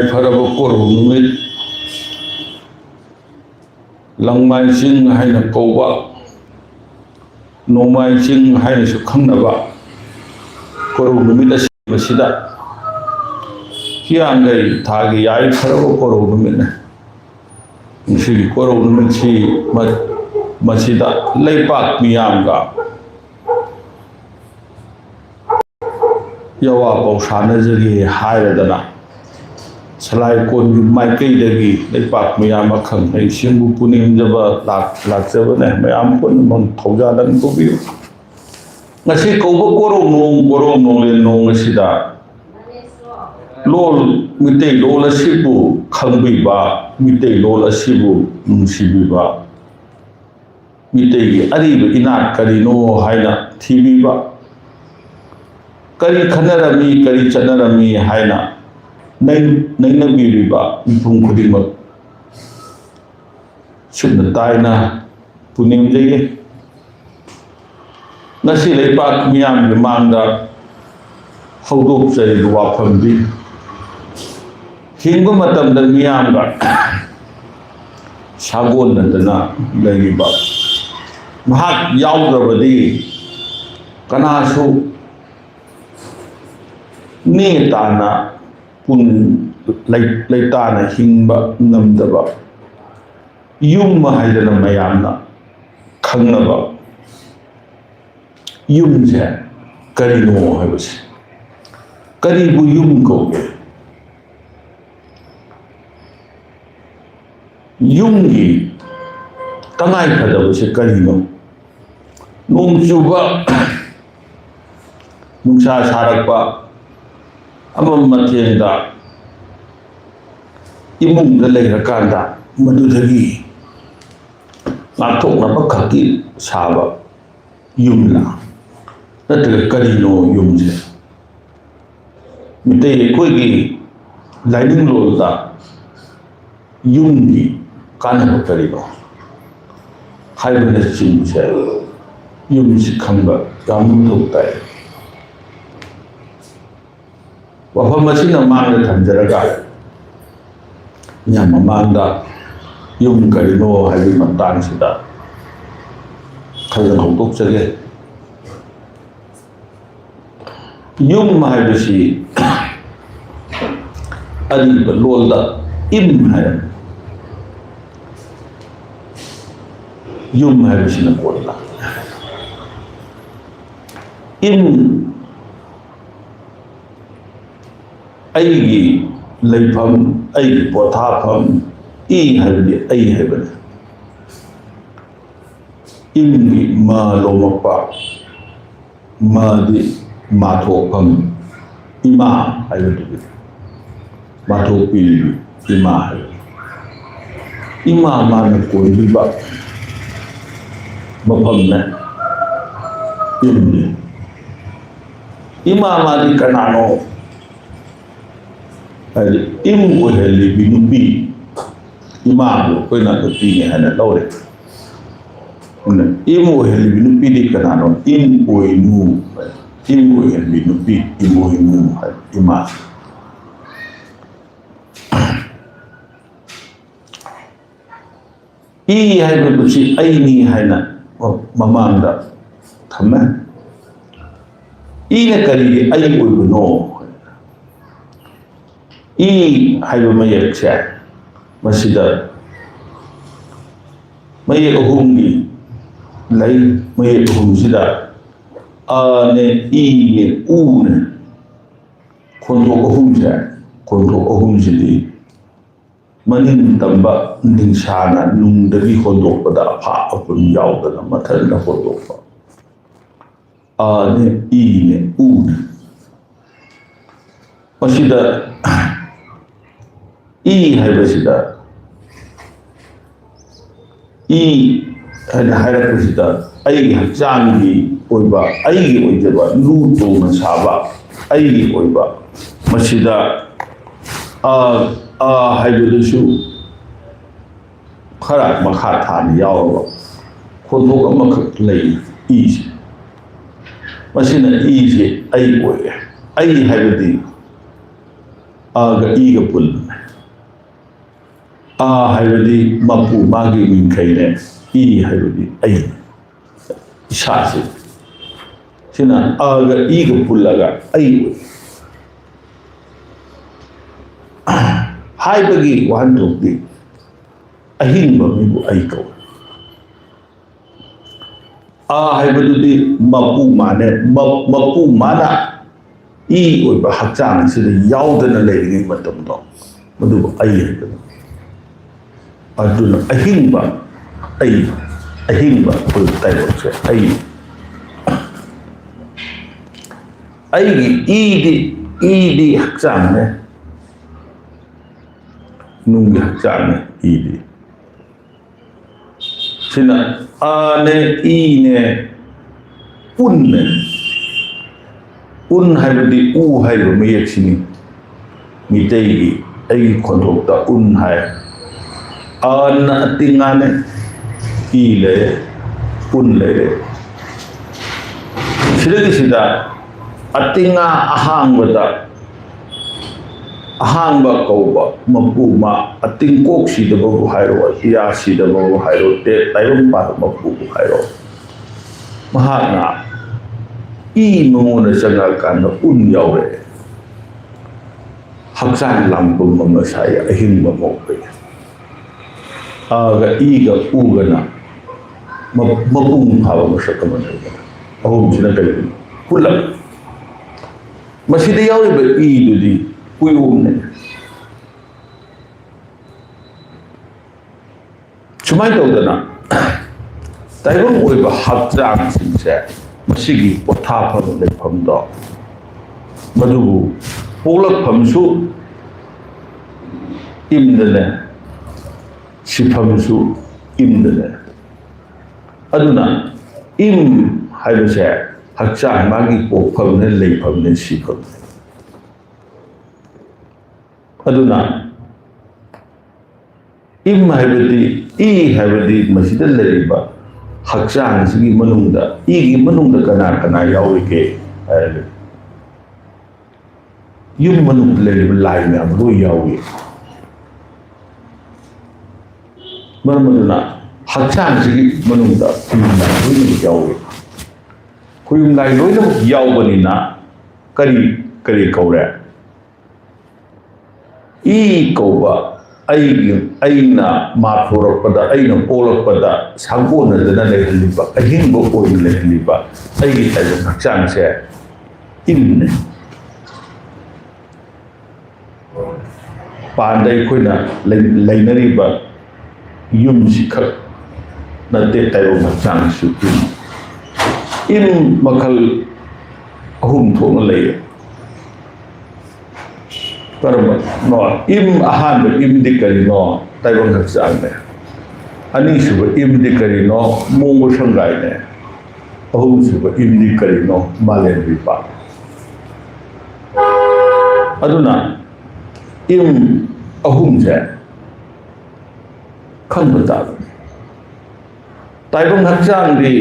ꯐꯔꯕ ꯀꯣꯔꯧ ꯅꯨꯃꯤꯠ ꯂꯪꯃꯥꯏ ꯆꯤꯡ ꯍꯥꯏꯅ ꯀꯧꯕ ꯅꯣꯡꯃꯥꯏ ꯆꯤꯡ ꯍꯥꯏꯅꯁꯨ ꯈꯪꯅꯕ ꯀꯣꯔꯧ ꯅꯨꯃꯤꯠ ꯑꯁꯤꯗ ꯍꯤꯌꯥꯡꯒꯩ ꯊꯥꯒꯤ ꯌꯥꯏꯐꯔꯕ ꯀꯣꯔꯧ ꯅꯨꯃꯤꯠꯅꯤ꯫ ꯉꯁꯤꯒꯤ ꯀꯣꯔꯧ ꯅꯨꯃꯤꯠꯁꯤ ꯃꯁꯤꯗ ꯂꯩꯄꯥꯛ ꯃꯤꯌꯥꯝꯒ ꯌꯋꯥ ꯄꯥꯎꯁꯥꯅꯖꯒꯦ ꯍꯥꯏꯔꯗꯅ ꯁꯂꯥꯏꯀꯣꯟꯒꯤ ꯃꯥꯏꯀꯩꯗꯒꯤ ꯂꯩꯄꯥꯛ ꯃꯤꯌꯥꯝ ꯑꯈꯪ ꯑꯍꯩꯁꯤꯡꯕꯨ ꯄꯨꯅꯤꯡꯖꯕ ꯂꯥꯛꯆꯕꯅꯦ꯫ ꯃꯌꯥꯝ ꯄꯨꯝꯅꯃꯛ ꯊꯧꯖꯥꯜꯂꯟ ꯇꯧꯕꯤꯌꯨ꯫ ꯉꯁꯤ ꯀꯧꯕ ꯀꯣꯔꯧ ꯅꯣꯡꯂꯦꯟ ꯅꯣꯡ ꯑꯁꯤꯗ ꯃꯤꯇꯩꯂꯣꯟ ꯑꯁꯤꯕꯨ ꯈꯪꯕꯤꯕ, ꯃꯤꯇꯩꯂꯣꯟ ꯑꯁꯤꯕꯨ ꯅꯨꯡꯁꯤꯕꯤꯕ, ꯃꯤꯇꯩꯒꯤ ꯑꯔꯤꯕ ꯏꯅꯥꯠ ꯀꯔꯤꯅꯣ ꯍꯥꯏꯅ ꯊꯤꯕꯤꯕ, ꯀꯔꯤ ꯈꯟꯅꯔꯝꯃꯤ, ꯀꯔꯤ ꯆꯠꯅꯔꯝꯃꯤ ꯍꯥꯏꯅ ꯅꯩꯅꯕꯤꯔꯤꯕ ꯃꯤꯄꯨꯝ ꯈꯨꯗꯤꯡꯃꯛ ꯁꯨꯞꯅ ꯇꯥꯏꯅ ꯄꯨꯅꯤꯡꯖꯩ꯫ ꯉꯁꯤ ꯂꯩꯄꯥꯛ ꯃꯤꯌꯥꯝꯒꯤ ꯃꯥꯡꯗ ꯍꯧꯗꯣꯛꯆꯔꯤꯕ ꯋꯥꯐꯝꯗꯤ ꯍꯤꯡꯕ ꯃꯇꯝꯗ ꯃꯤꯌꯥꯝꯒ ꯁꯥꯒꯣꯟꯅꯗꯅ ꯂꯩꯔꯤꯕ, ꯃꯍꯥꯛ ꯌꯥꯎꯗ꯭ꯔꯕꯗꯤ ꯀꯅꯥꯁꯨ ꯇꯥꯅ ꯂꯩꯇꯥꯅ ꯍꯤꯡꯕ ꯉꯝꯗꯕ, ꯌꯨꯝ ꯍꯥꯏꯗꯅ ꯃꯌꯥꯝꯅ ꯈꯪꯅꯕ ꯌꯨꯝꯁꯦ ꯀꯔꯤꯅꯣ ꯍꯥꯏꯕꯁꯦ, ꯀꯔꯤꯕꯨ ꯌꯨꯝ ꯀꯧꯒꯦ? ꯌꯨꯝꯒꯤ ꯇꯉꯥꯏꯐꯗꯕꯁꯦ ꯀꯔꯤꯅꯣ? ꯅꯣꯡ ꯆꯨꯕ, ꯅꯨꯡꯁꯥ ꯁꯥꯔꯛꯄ ꯃꯊꯦꯜꯗ ꯏꯃꯨꯡꯗ ꯂꯩꯔꯀꯥꯟꯗ ꯃꯗꯨꯗꯒꯤ ꯉꯥꯛꯊꯣꯛꯅꯕ ꯈꯛꯀꯤ ꯁꯥꯕ ꯌꯨꯝꯂ? ꯅꯠꯇ꯭ꯔꯒ ꯀꯔꯤꯅꯣ ꯌꯨꯝꯁꯦ? ꯃꯤꯇꯩ ꯑꯩꯈꯣꯏꯒꯤ ꯂꯥꯏꯅꯤꯡꯂꯣꯟꯗ ꯌꯨꯝꯒꯤ ꯀꯥꯟꯅꯕ ꯀꯔꯤꯅꯣ ꯍꯥꯏꯕꯅꯆꯤꯡꯕꯁꯦ ꯌꯨꯝꯁꯤ ꯈꯪꯕ ꯌꯥꯝ ꯃꯊꯧ ꯇꯥꯏ꯫ ꯋꯥꯐꯝ ꯑꯁꯤꯅ ꯃꯥꯡꯗ ꯊꯝꯖꯔꯒ ꯃꯤꯌꯥꯝ ꯃꯃꯥꯡꯗ ꯌꯨꯝ ꯀꯔꯤꯅꯣ ꯍꯥꯏꯕꯒꯤ ꯃꯇꯥꯡꯁꯤꯗ ꯈꯔ ꯍꯧꯗꯣꯛꯆꯒꯦ꯫ ꯌꯨꯝ ꯍꯥꯏꯕꯁꯤ ꯑꯔꯤꯕ ꯂꯣꯟꯗ ꯏꯝ ꯍꯥꯏꯔꯝꯃꯤ꯫ ꯌꯨꯝ ꯍꯥꯏꯕꯁꯤꯅ ꯀꯣꯟꯅ ꯏꯝ, ꯑꯩꯒꯤ ꯂꯩꯐꯝ, ꯑꯩꯒꯤ ꯄꯣꯊꯥꯐꯝ, ꯍꯥꯏꯕꯗꯤ ꯑꯩ ꯍꯥꯏꯕꯅꯤ꯫ ꯏꯝꯒꯤ ꯃ ꯂꯣꯝꯃꯛꯄ, ꯃꯗꯤ ꯃꯥꯊꯣꯛꯐꯝ, ꯏꯃꯥ ꯍꯥꯏꯕꯗꯨꯗꯤ ꯃꯥꯊꯣꯛꯄꯤꯔꯤꯕꯤ ꯏꯃꯥ ꯍꯥꯏꯕ꯫ ꯏꯃꯥ ꯃꯥꯅ ꯀꯣꯏꯕꯤꯕ ꯃꯐꯝꯅꯦ ꯌꯨꯝꯅꯤ꯫ ꯏꯃꯥ ꯃꯥꯗꯤ ꯀꯅꯥꯅꯣ ꯍꯥꯏꯗꯤ ꯏꯝ ꯑꯣꯏꯍꯜꯂꯤꯕꯤ ꯅꯨꯄꯤ, ꯏꯃꯥꯕꯨ ꯑꯩꯈꯣꯏꯅ ꯅꯨꯄꯤꯅꯤ ꯍꯥꯏꯅ ꯂꯧꯔꯦ꯫ ꯏꯝ ꯑꯣꯏꯍꯜꯂꯤꯕꯤ ꯅꯨꯄꯤꯗꯤ ꯀꯅꯥꯅꯣ? ꯏꯝ ꯑꯣꯏꯅꯨ, ꯏꯝ ꯑꯣꯏꯍꯟꯕꯤ ꯅꯨꯄꯤ ꯏꯃꯣꯏꯅꯨ ꯍꯥꯏꯕ ꯏꯃꯥ꯫ ꯍꯥꯏꯕꯁꯤ ꯑꯩꯅꯤ ꯍꯥꯏꯅ ꯃꯃꯥꯡꯗ ꯊꯝꯃꯦ꯫ ꯅ ꯀꯔꯤꯒꯤ ꯑꯩ ꯑꯣꯏꯕꯅꯣ? ꯍꯥꯏꯕ ꯃꯌꯦꯛꯁꯦ ꯃꯁꯤꯗ ꯃꯌꯦꯛ ꯑꯍꯨꯝꯒꯤ ꯂꯩ꯫ ꯃꯌꯦꯛ ꯑꯍꯨꯝꯁꯤꯗ ꯑꯅꯦ, ꯏꯅꯦ, ꯎꯅꯦ, ꯈꯣꯟꯊꯣꯛ ꯑꯍꯨꯝꯁꯦ, ꯈꯣꯟꯊꯣꯛ ꯑꯍꯨꯝꯁꯤꯗꯤ ꯃꯅꯤꯡ ꯇꯝꯕ ꯅꯤꯡꯁꯥꯅ ꯅꯨꯡꯗꯒꯤ ꯍꯣꯟꯗꯣꯛꯄꯗ ꯑꯐꯥ ꯑꯄꯨꯟ ꯌꯥꯎꯗꯅ ꯃꯊꯟꯇ ꯍꯣꯟꯗꯣꯛꯄ ꯑꯅꯦ, ꯏꯅꯦ, ꯎꯅꯦ꯫ ꯃꯁꯤꯗ ꯍꯥꯏꯕꯁꯤꯗ ꯍꯥꯏꯅ ꯍꯥꯏꯔꯛꯄꯁꯤꯗ ꯑꯩꯒꯤ ꯍꯛꯆꯥꯡꯒꯤ ꯑꯣꯏꯕ, ꯑꯩꯒꯤ ꯑꯣꯏꯖꯕ ꯂꯨ ꯇꯣꯡꯅ ꯁꯥꯕ ꯑꯩꯒꯤ ꯑꯣꯏꯕ, ꯃꯁꯤꯗ ꯍꯥꯏꯕꯗꯨꯁꯨ ꯈꯔ ꯃꯈꯥ ꯊꯥꯅ ꯌꯥꯎꯔꯕ ꯈꯣꯟꯊꯣꯛ ꯑꯃꯈꯛ ꯂꯩ ꯏꯁꯦ꯫ ꯃꯁꯤꯅ ꯏꯁꯦ ꯑꯩ ꯑꯣꯏꯔꯦ꯫ ꯑꯩ ꯍꯥꯏꯕꯗꯤ ꯑꯒ ꯏꯒ ꯄꯨꯟꯕꯅꯦ꯫ ꯍꯥꯏꯕꯗꯤ ꯃꯄꯨ ꯃꯥꯒꯤ ꯃꯤꯡꯈꯩꯅꯦ ꯍꯥꯏꯕꯗꯤ ꯑꯩ ꯏꯁꯥꯁꯤ ꯁꯤꯅ ꯑꯒ ꯏꯒ ꯄꯨꯜꯂꯒ ꯑꯩ ꯍꯥꯏꯕꯒꯤ ꯋꯥꯍꯟꯊꯣꯛꯇꯤ ꯑꯍꯤꯡꯕ ꯃꯤꯕꯨ ꯑꯩ ꯀꯧꯏ ꯍꯥꯏꯕꯗꯨꯗꯤ ꯃꯄꯨ ꯃꯥꯅꯦ ꯃꯄꯨ ꯃꯥꯅ ꯑꯣꯏꯕ ꯍꯛꯆꯥꯡ ꯑꯁꯤꯗ ꯌꯥꯎꯗꯅ ꯂꯩꯔꯤꯉꯩ ꯃꯇꯝꯗꯣ ꯃꯗꯨꯕꯨ ꯑꯩ ꯍꯥꯏꯕꯅꯤ ꯑꯗꯨꯅ ꯑꯍꯤꯡꯕ ꯑꯍꯤꯡꯕ ꯑꯩꯈꯣꯏ ꯇꯥꯏꯕꯪꯁꯦ ꯑꯩꯒꯤ ꯏꯗꯤ ꯍꯛꯆꯥꯡꯅꯦ ꯅꯨꯡꯒꯤ ꯍꯛꯆꯥꯡꯅꯦ ꯏꯗꯤ ꯁꯤꯅ ꯑꯅꯦ ꯏꯅꯦ ꯎꯟꯅꯦ ꯎꯟ ꯍꯥꯏꯕꯗꯤ ꯍꯥꯏꯕ ꯃꯌꯦꯛꯁꯤꯅꯤ ꯃꯤꯇꯩꯒꯤ ꯑꯩꯒꯤ ꯈꯣꯟꯊꯣꯛꯇ ꯎꯟ ꯍꯥꯏ ꯑꯅ ꯑꯇꯤꯡꯉꯥꯅꯦ ꯏ ꯂꯩꯔꯦ ꯎꯟ ꯂꯩꯔꯦ ꯁꯤꯗ ꯑꯇꯤꯡꯉꯥ ꯑꯍꯥꯡꯕ ꯀꯧꯕ ꯃꯄꯨꯃ ꯑꯇꯤꯡꯀꯣꯛ ꯁꯤꯗꯕꯕꯨ ꯍꯥꯏꯔꯣ ꯑꯇꯤꯌꯥ ꯁꯤꯗꯕꯕꯨ ꯍꯥꯏꯔꯣ ꯇꯥꯏꯕꯪꯄꯥꯟ ꯃꯄꯨꯕꯨ ꯍꯥꯏꯔꯣ ꯃꯍꯥꯛꯅ ꯃꯉꯣꯟꯗ ꯆꯪꯉꯛꯀꯥꯟꯗ ꯎꯟ ꯌꯥꯎꯔꯛꯑꯦ ꯍꯛꯆꯥꯡ ꯂꯥꯡꯄꯨꯝ ꯑꯃ ꯁꯥꯏ ꯑꯍꯤꯡꯕ ꯃꯣꯛꯄꯩ ꯑꯒ ꯏꯒ ꯎꯒꯅ ꯃꯄꯨꯡ ꯐꯥꯕ ꯃꯁꯛ ꯑꯃ ꯂꯩꯕꯅꯤ ꯑꯍꯨꯝꯁꯤꯅ ꯀꯔꯤꯒꯤꯅꯣ ꯄꯨꯜꯂꯞ ꯃꯁꯤꯗ ꯌꯥꯎꯔꯤꯕ ꯏꯗꯨꯗꯤ ꯀꯨꯌꯣꯝꯅꯦ ꯁꯨꯃꯥꯏꯅ ꯇꯧꯗꯅ ꯇꯥꯏꯕꯪ ꯑꯣꯏꯕ ꯍꯛꯆꯥꯡꯁꯤꯡꯁꯦ ꯃꯁꯤꯒꯤ ꯄꯣꯊꯥꯐꯝ ꯂꯩꯐꯝꯗꯣ ꯃꯗꯨꯕꯨ ꯄꯣꯛꯂꯛꯐꯝꯁꯨ ꯏꯝꯗꯅꯦ ꯁꯤꯐꯝꯁꯨ ꯏꯝꯗꯅꯦ ꯑꯗꯨꯅ ꯍꯥꯏꯕꯁꯦ ꯍꯛꯆꯥꯡ ꯃꯥꯒꯤ ꯄꯣꯛꯐꯝꯅꯦ ꯂꯩꯐꯝꯅꯦ ꯁꯤꯐꯝꯅꯦ ꯑꯗꯨꯅ ꯍꯥꯏꯕꯗꯤ ꯍꯥꯏꯕꯗꯤ ꯃꯁꯤꯗ ꯂꯩꯔꯤꯕ ꯍꯛꯆꯥꯡꯁꯤꯒꯤ ꯃꯅꯨꯡꯗ ꯏꯒꯤ ꯃꯅꯨꯡꯗ ꯀꯅꯥ ꯌꯥꯎꯔꯤꯒꯦ ꯍꯥꯏꯔꯒ ꯌꯨꯝ ꯃꯅꯨꯡꯗ ꯂꯩꯔꯤꯕ ꯂꯥꯏ ꯃꯌꯥꯝ ꯂꯣꯏ ꯌꯥꯎꯏ ꯃꯔꯝ ꯑꯗꯨꯅ ꯍꯛꯆꯥꯡꯁꯤꯒꯤ ꯃꯅꯨꯡꯗ ꯈꯨꯌꯨꯝꯂꯥꯏ ꯂꯣꯏꯅꯃꯛ ꯌꯥꯎꯏ ꯈꯨꯌꯨꯝꯂꯥꯏ ꯂꯣꯏꯅꯃꯛ ꯌꯥꯎꯕꯅꯤꯅ ꯀꯔꯤ ꯀꯧꯔꯦ ꯀꯧꯕ ꯑꯩꯅ ꯃꯥꯊꯣꯔꯛꯄꯗ ꯑꯩꯅ ꯄꯣꯛꯂꯛꯄꯗ ꯁꯥꯒꯣꯟꯅꯗꯅ ꯂꯩꯍꯜꯂꯤꯕ ꯑꯍꯤꯡꯕ ꯑꯣꯏꯅ ꯂꯩꯍꯜꯂꯤꯕ ꯑꯩꯒꯤ ꯇꯥꯏꯕꯪ ꯍꯛꯆꯥꯡꯁꯦ ꯏꯝꯅꯦ ꯄꯥꯟꯗ ꯑꯩꯈꯣꯏꯅ ꯂꯩꯅꯔꯤꯕ ꯌꯨꯝꯁꯤꯈꯛ ꯅꯠꯇꯦ ꯇꯥꯏꯕꯪ ꯍꯛꯆꯥꯡꯁꯨ ꯃꯈꯜ ꯑꯍꯨꯝ ꯊꯣꯛꯅ ꯂꯩꯌꯦ ꯀꯔꯝꯕꯅꯣ ꯑꯍꯥꯟꯕ ꯏꯝꯗꯤ ꯀꯔꯤꯅꯣ ꯇꯥꯏꯕꯪ ꯍꯛꯆꯥꯡꯅꯦ ꯑꯅꯤꯁꯨꯕ ꯏꯝꯗꯤ ꯀꯔꯤꯅꯣ ꯃꯣꯡꯕ ꯁꯪꯒꯥꯏꯅꯦ ꯑꯍꯨꯝꯁꯨꯕ ꯏꯝꯗꯤ ꯀꯔꯤꯅꯣ ꯃꯥꯂꯦꯝꯕꯤꯄꯥ ꯑꯗꯨꯅ ꯑꯍꯨꯝꯁꯦ ꯈꯪꯕ ꯇꯥꯕꯅꯤ ꯇꯥꯏꯕꯪ ꯍꯛꯆꯥꯡꯗꯤ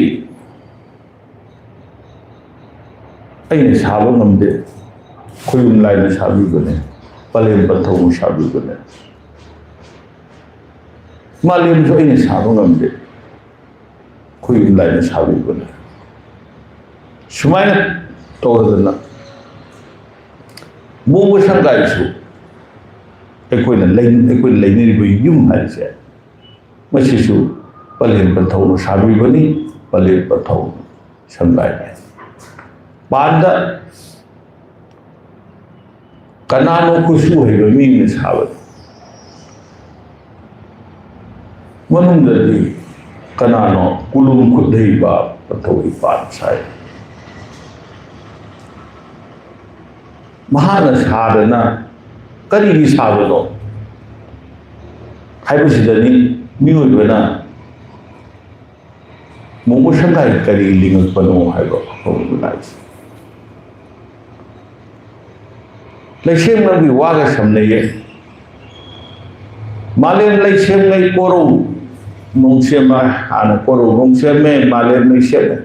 ꯑꯩꯅ ꯁꯥꯕ ꯉꯝꯗꯦ ꯈꯨꯌꯨꯝ ꯂꯥꯏꯅ ꯁꯥꯕꯤꯕꯅꯦ ꯄꯂꯦꯝ ꯄꯟꯊꯧꯅ ꯁꯥꯕꯤꯕꯅꯦ ꯃꯥꯂꯦꯝꯁꯨ ꯑꯩꯅ ꯁꯥꯕ ꯉꯝꯗꯦ ꯈꯨꯌꯨꯝ ꯂꯥꯏꯅ ꯁꯥꯕꯤꯕꯅꯦ ꯁꯨꯃꯥꯏꯅ ꯇꯧꯔꯗꯅ ꯃꯣꯡꯕ ꯁꯪꯒꯥꯏꯁꯨ ꯑꯩꯈꯣꯏꯅ ꯂꯩꯅꯔꯤꯕ ꯌꯨꯝ ꯍꯥꯏꯕꯁꯦ ꯃꯁꯤꯁꯨ ꯄꯂꯦꯝ ꯄꯟꯊꯧꯅ ꯁꯥꯕꯤꯕꯅꯤ ꯄꯂꯦꯝ ꯄꯟꯊꯧ ꯁꯪꯒꯥꯏꯅꯤ ꯄꯥꯟꯗ ꯀꯅꯥꯅꯣ ꯈꯨꯠꯁꯨ ꯍꯩꯕ ꯃꯤꯅ ꯁꯥꯕꯅꯤ ꯃꯅꯨꯡꯗꯗꯤ ꯀꯅꯥꯅꯣ ꯀꯨꯂꯨꯝ ꯈꯨꯠ ꯍꯩꯕ ꯄꯟꯊꯧ ꯏꯄꯥꯟ ꯁꯥꯏ ꯃꯍꯥꯛꯅ ꯁꯥꯗꯅ ꯀꯔꯤꯒꯤ ꯁꯥꯕꯅꯣ ꯍꯥꯏꯕꯁꯤꯗꯅꯤ ꯃꯤꯑꯣꯏꯕꯅ ꯃꯣꯡꯕ ꯁꯪꯒꯥꯏ ꯀꯔꯤ ꯂꯤꯡꯉꯛꯄꯅꯣ ꯍꯥꯏꯕ ꯍꯧꯕ ꯂꯥꯏꯁꯤ ꯂꯩꯁꯦꯝꯂꯒꯤ ꯋꯥꯒ ꯁꯝꯅꯩꯌꯦ ꯃꯥꯂꯦꯝ ꯂꯩꯁꯦꯝꯂꯩ ꯀꯣꯔꯧ ꯅꯣꯡꯁꯦꯝꯃ ꯍꯥꯟꯅ ꯀꯣꯔꯧ ꯅꯣꯡꯁꯦꯝꯃꯦ ꯃꯥꯂꯦꯝ ꯂꯩꯁꯦꯝꯃꯦ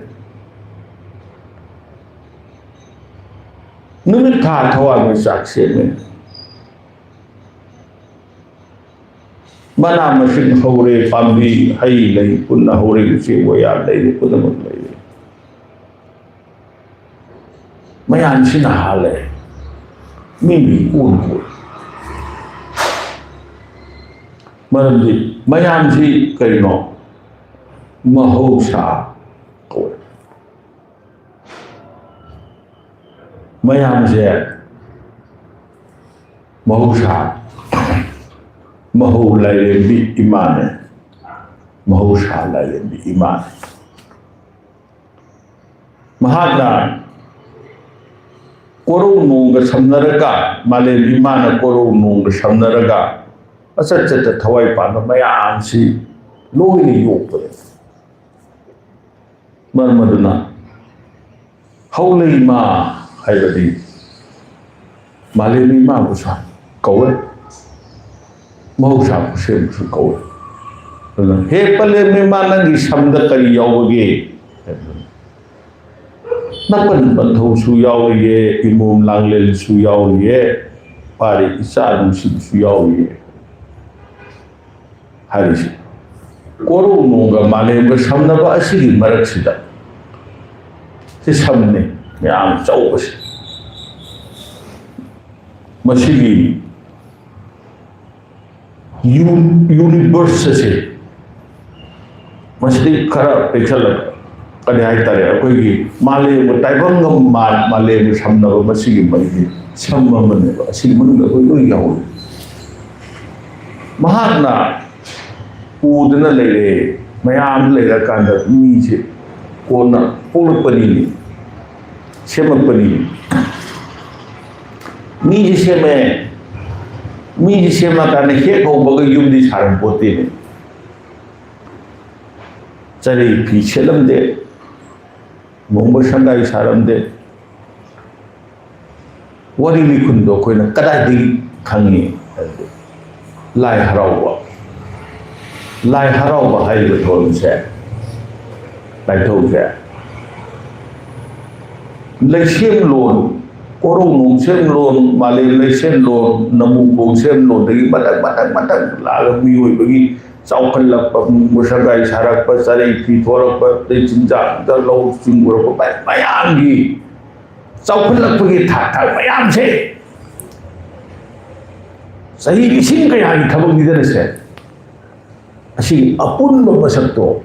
ꯅꯨꯃꯤꯠ ꯊꯥ ꯊꯋꯥꯟ ꯃꯩꯆꯥꯛ ꯁꯦꯝꯃꯦ mana masing hore pambi hai lei punna hore si waya lei punna mun lei mayan sina hale mi un ko marandi mayan si kaino mahosha ko mayan je mahosha Mahu lai bi iman mahu sha lai bi iman Mahatma korong nung ga samnaraga male iman korong nung ga samnaraga asat sat thawai pa na mayam si loi yok pa marmaduna haulei ma haibadi male ma busa kawe mahusha ko sem su kawe he pale me manangi samda kari yawge napan banthau su yawge imum langlel su yawge pare isa su yawge haris koru nunga male ga samna ba asigi marak sida se samne yam chawbas masigi universe se masih kara pekala kani hai tare akoi male taibang ngam male samna ba masigi mari samma mane ba asigi manu ga koi yawo mahatna udna lele mayam lela kanda mi se kona pulpani semapani mi je seme mi sema karena he ko bagai yum di saran pote ne cari pi chelam de mongba sangai saram de wari likun do ko na kada di khangi lai harawa hai lo thon se lai thau se lai siem lon korong nung sem lon malay sem lon namu bong sem lon dari batang lalu miui bagi saukan lapar musagai sarak pasari pitolak pasari cinta dalau singgur apa bayam di saukan lapar pergi tak bayam se saya isin kaya ni kabung di sana se asyik apun memasak tu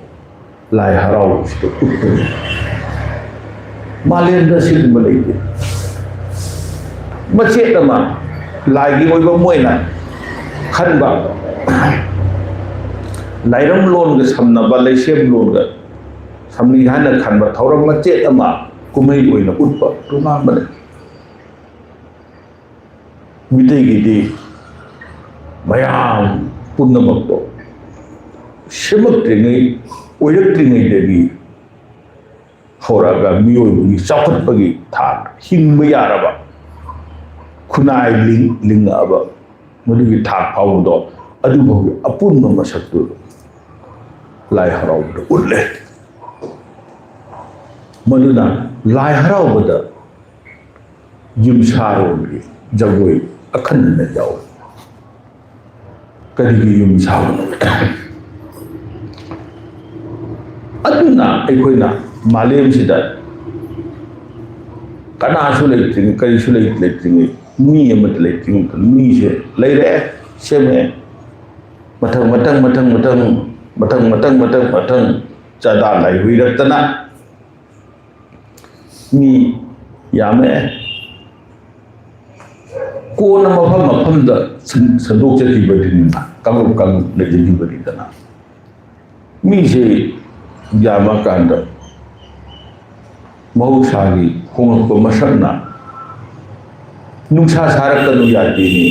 lai harau situ malay nasi malay macet nama lagi orang moina khanba lairam lon ga samna ba laisem lon ga samni hana khanba thauram macet ama kumai oina utpa tuma bane midai gidi mayam punna makto semak tringai oyak tringai devi horaga mioi bagi sapat bagi thar hing mayaraba kunai ling aba mudi thak pau do adu bo apun ma masaktu lai harau do ulle maduna lai harau bada yum saro gi jagoi akhan na jaw kadi yum saro aduna ekoina malem sida kana su leiting kai su leiting mi amat leiting mi se leire seme matang chada lai hui ratana mi yame ko na mafam da sandok se ti badin kam le ji badin na mi se yama kanda mau sagi kung ko masarna nungsa sarak kanu yati ni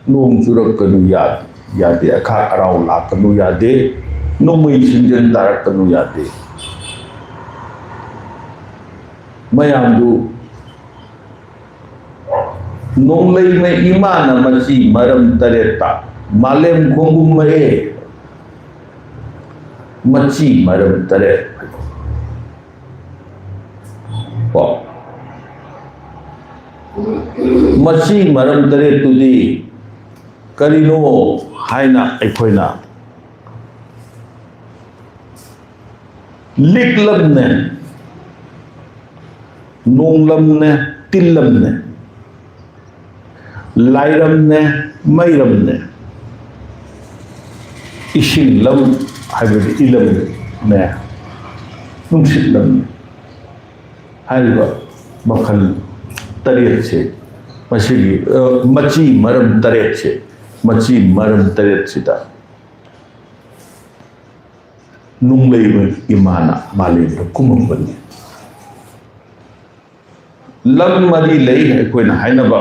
nung surak kanu yati akha arau la kanu yati numai sinjan darak kanu yati mayam du nung lay may imana masi maram tareta malem khongum mae machi maram taret machi maram taret tudi ꯀꯔꯤꯅꯣ ꯍꯥꯏꯅ ꯑꯩꯈꯣꯏꯅ ꯂꯤꯛꯂꯝꯅꯦ ꯅꯣꯡꯂꯝꯅꯦ ꯇꯤꯜꯂꯝꯅꯦ ꯂꯥꯏꯔꯝꯅꯦ ꯃꯩꯔꯝꯅꯦ ꯏꯁꯤꯡ ꯂꯝ ꯍꯥꯏꯕꯗꯤ 이름ꯅꯦ ꯅꯨꯡꯁꯤꯠꯂꯝꯅꯦ ꯍꯥꯏꯔꯤꯕ ꯃꯈꯜ ꯇꯔꯦꯠꯁꯦ ꯃꯁꯤꯒꯤ ꯃꯆꯤ ꯃꯔꯝ ꯇꯔꯦꯠꯁꯦ ꯃꯆꯤ ꯃꯔꯝ ꯇꯔꯦꯠꯁꯤꯗ ꯅꯨꯡꯂꯩꯕ ꯏꯃꯥꯅ ꯃꯥꯂꯦꯝꯗ ꯀꯨꯝꯃꯛꯄꯅꯤ ꯂꯝ ꯃꯔꯤ ꯂꯩ ꯑꯩꯈꯣꯏꯅ ꯍꯥꯏꯅꯕ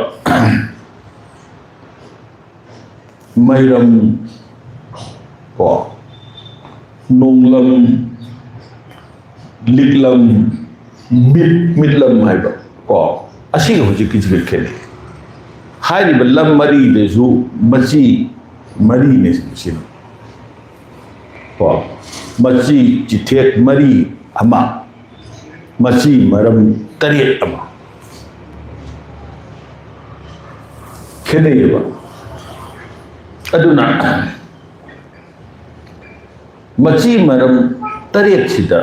ꯃꯩꯔꯝ ꯀꯣ ꯅꯣꯡꯂꯝ ꯂꯤꯛꯂꯝ ꯃꯤꯠꯂꯝ ꯍꯥꯏꯕ ꯀꯣ ꯑꯁꯤꯒ ꯍꯧꯖꯤꯛꯀꯤꯁꯤꯒ ꯈꯦꯠꯅꯩ ꯍꯥꯏꯔꯤꯕ ꯂꯝ ꯃꯔꯤꯗꯁꯨ ꯃꯆꯤ ꯃꯔꯤꯅꯦ ꯁꯤꯅ ꯀꯣ ꯃꯆꯤ ꯆꯤꯊꯦꯛ ꯃꯔꯤ ꯑꯃ ꯃꯆꯤ ꯃꯔꯝ ꯇꯔꯦꯠ ꯑꯃ ꯈꯦꯠꯅꯩꯌꯦꯕ ꯑꯗꯨꯅ ꯃꯆꯤ ꯃꯔꯝ ꯇꯔꯦꯠꯁꯤꯗ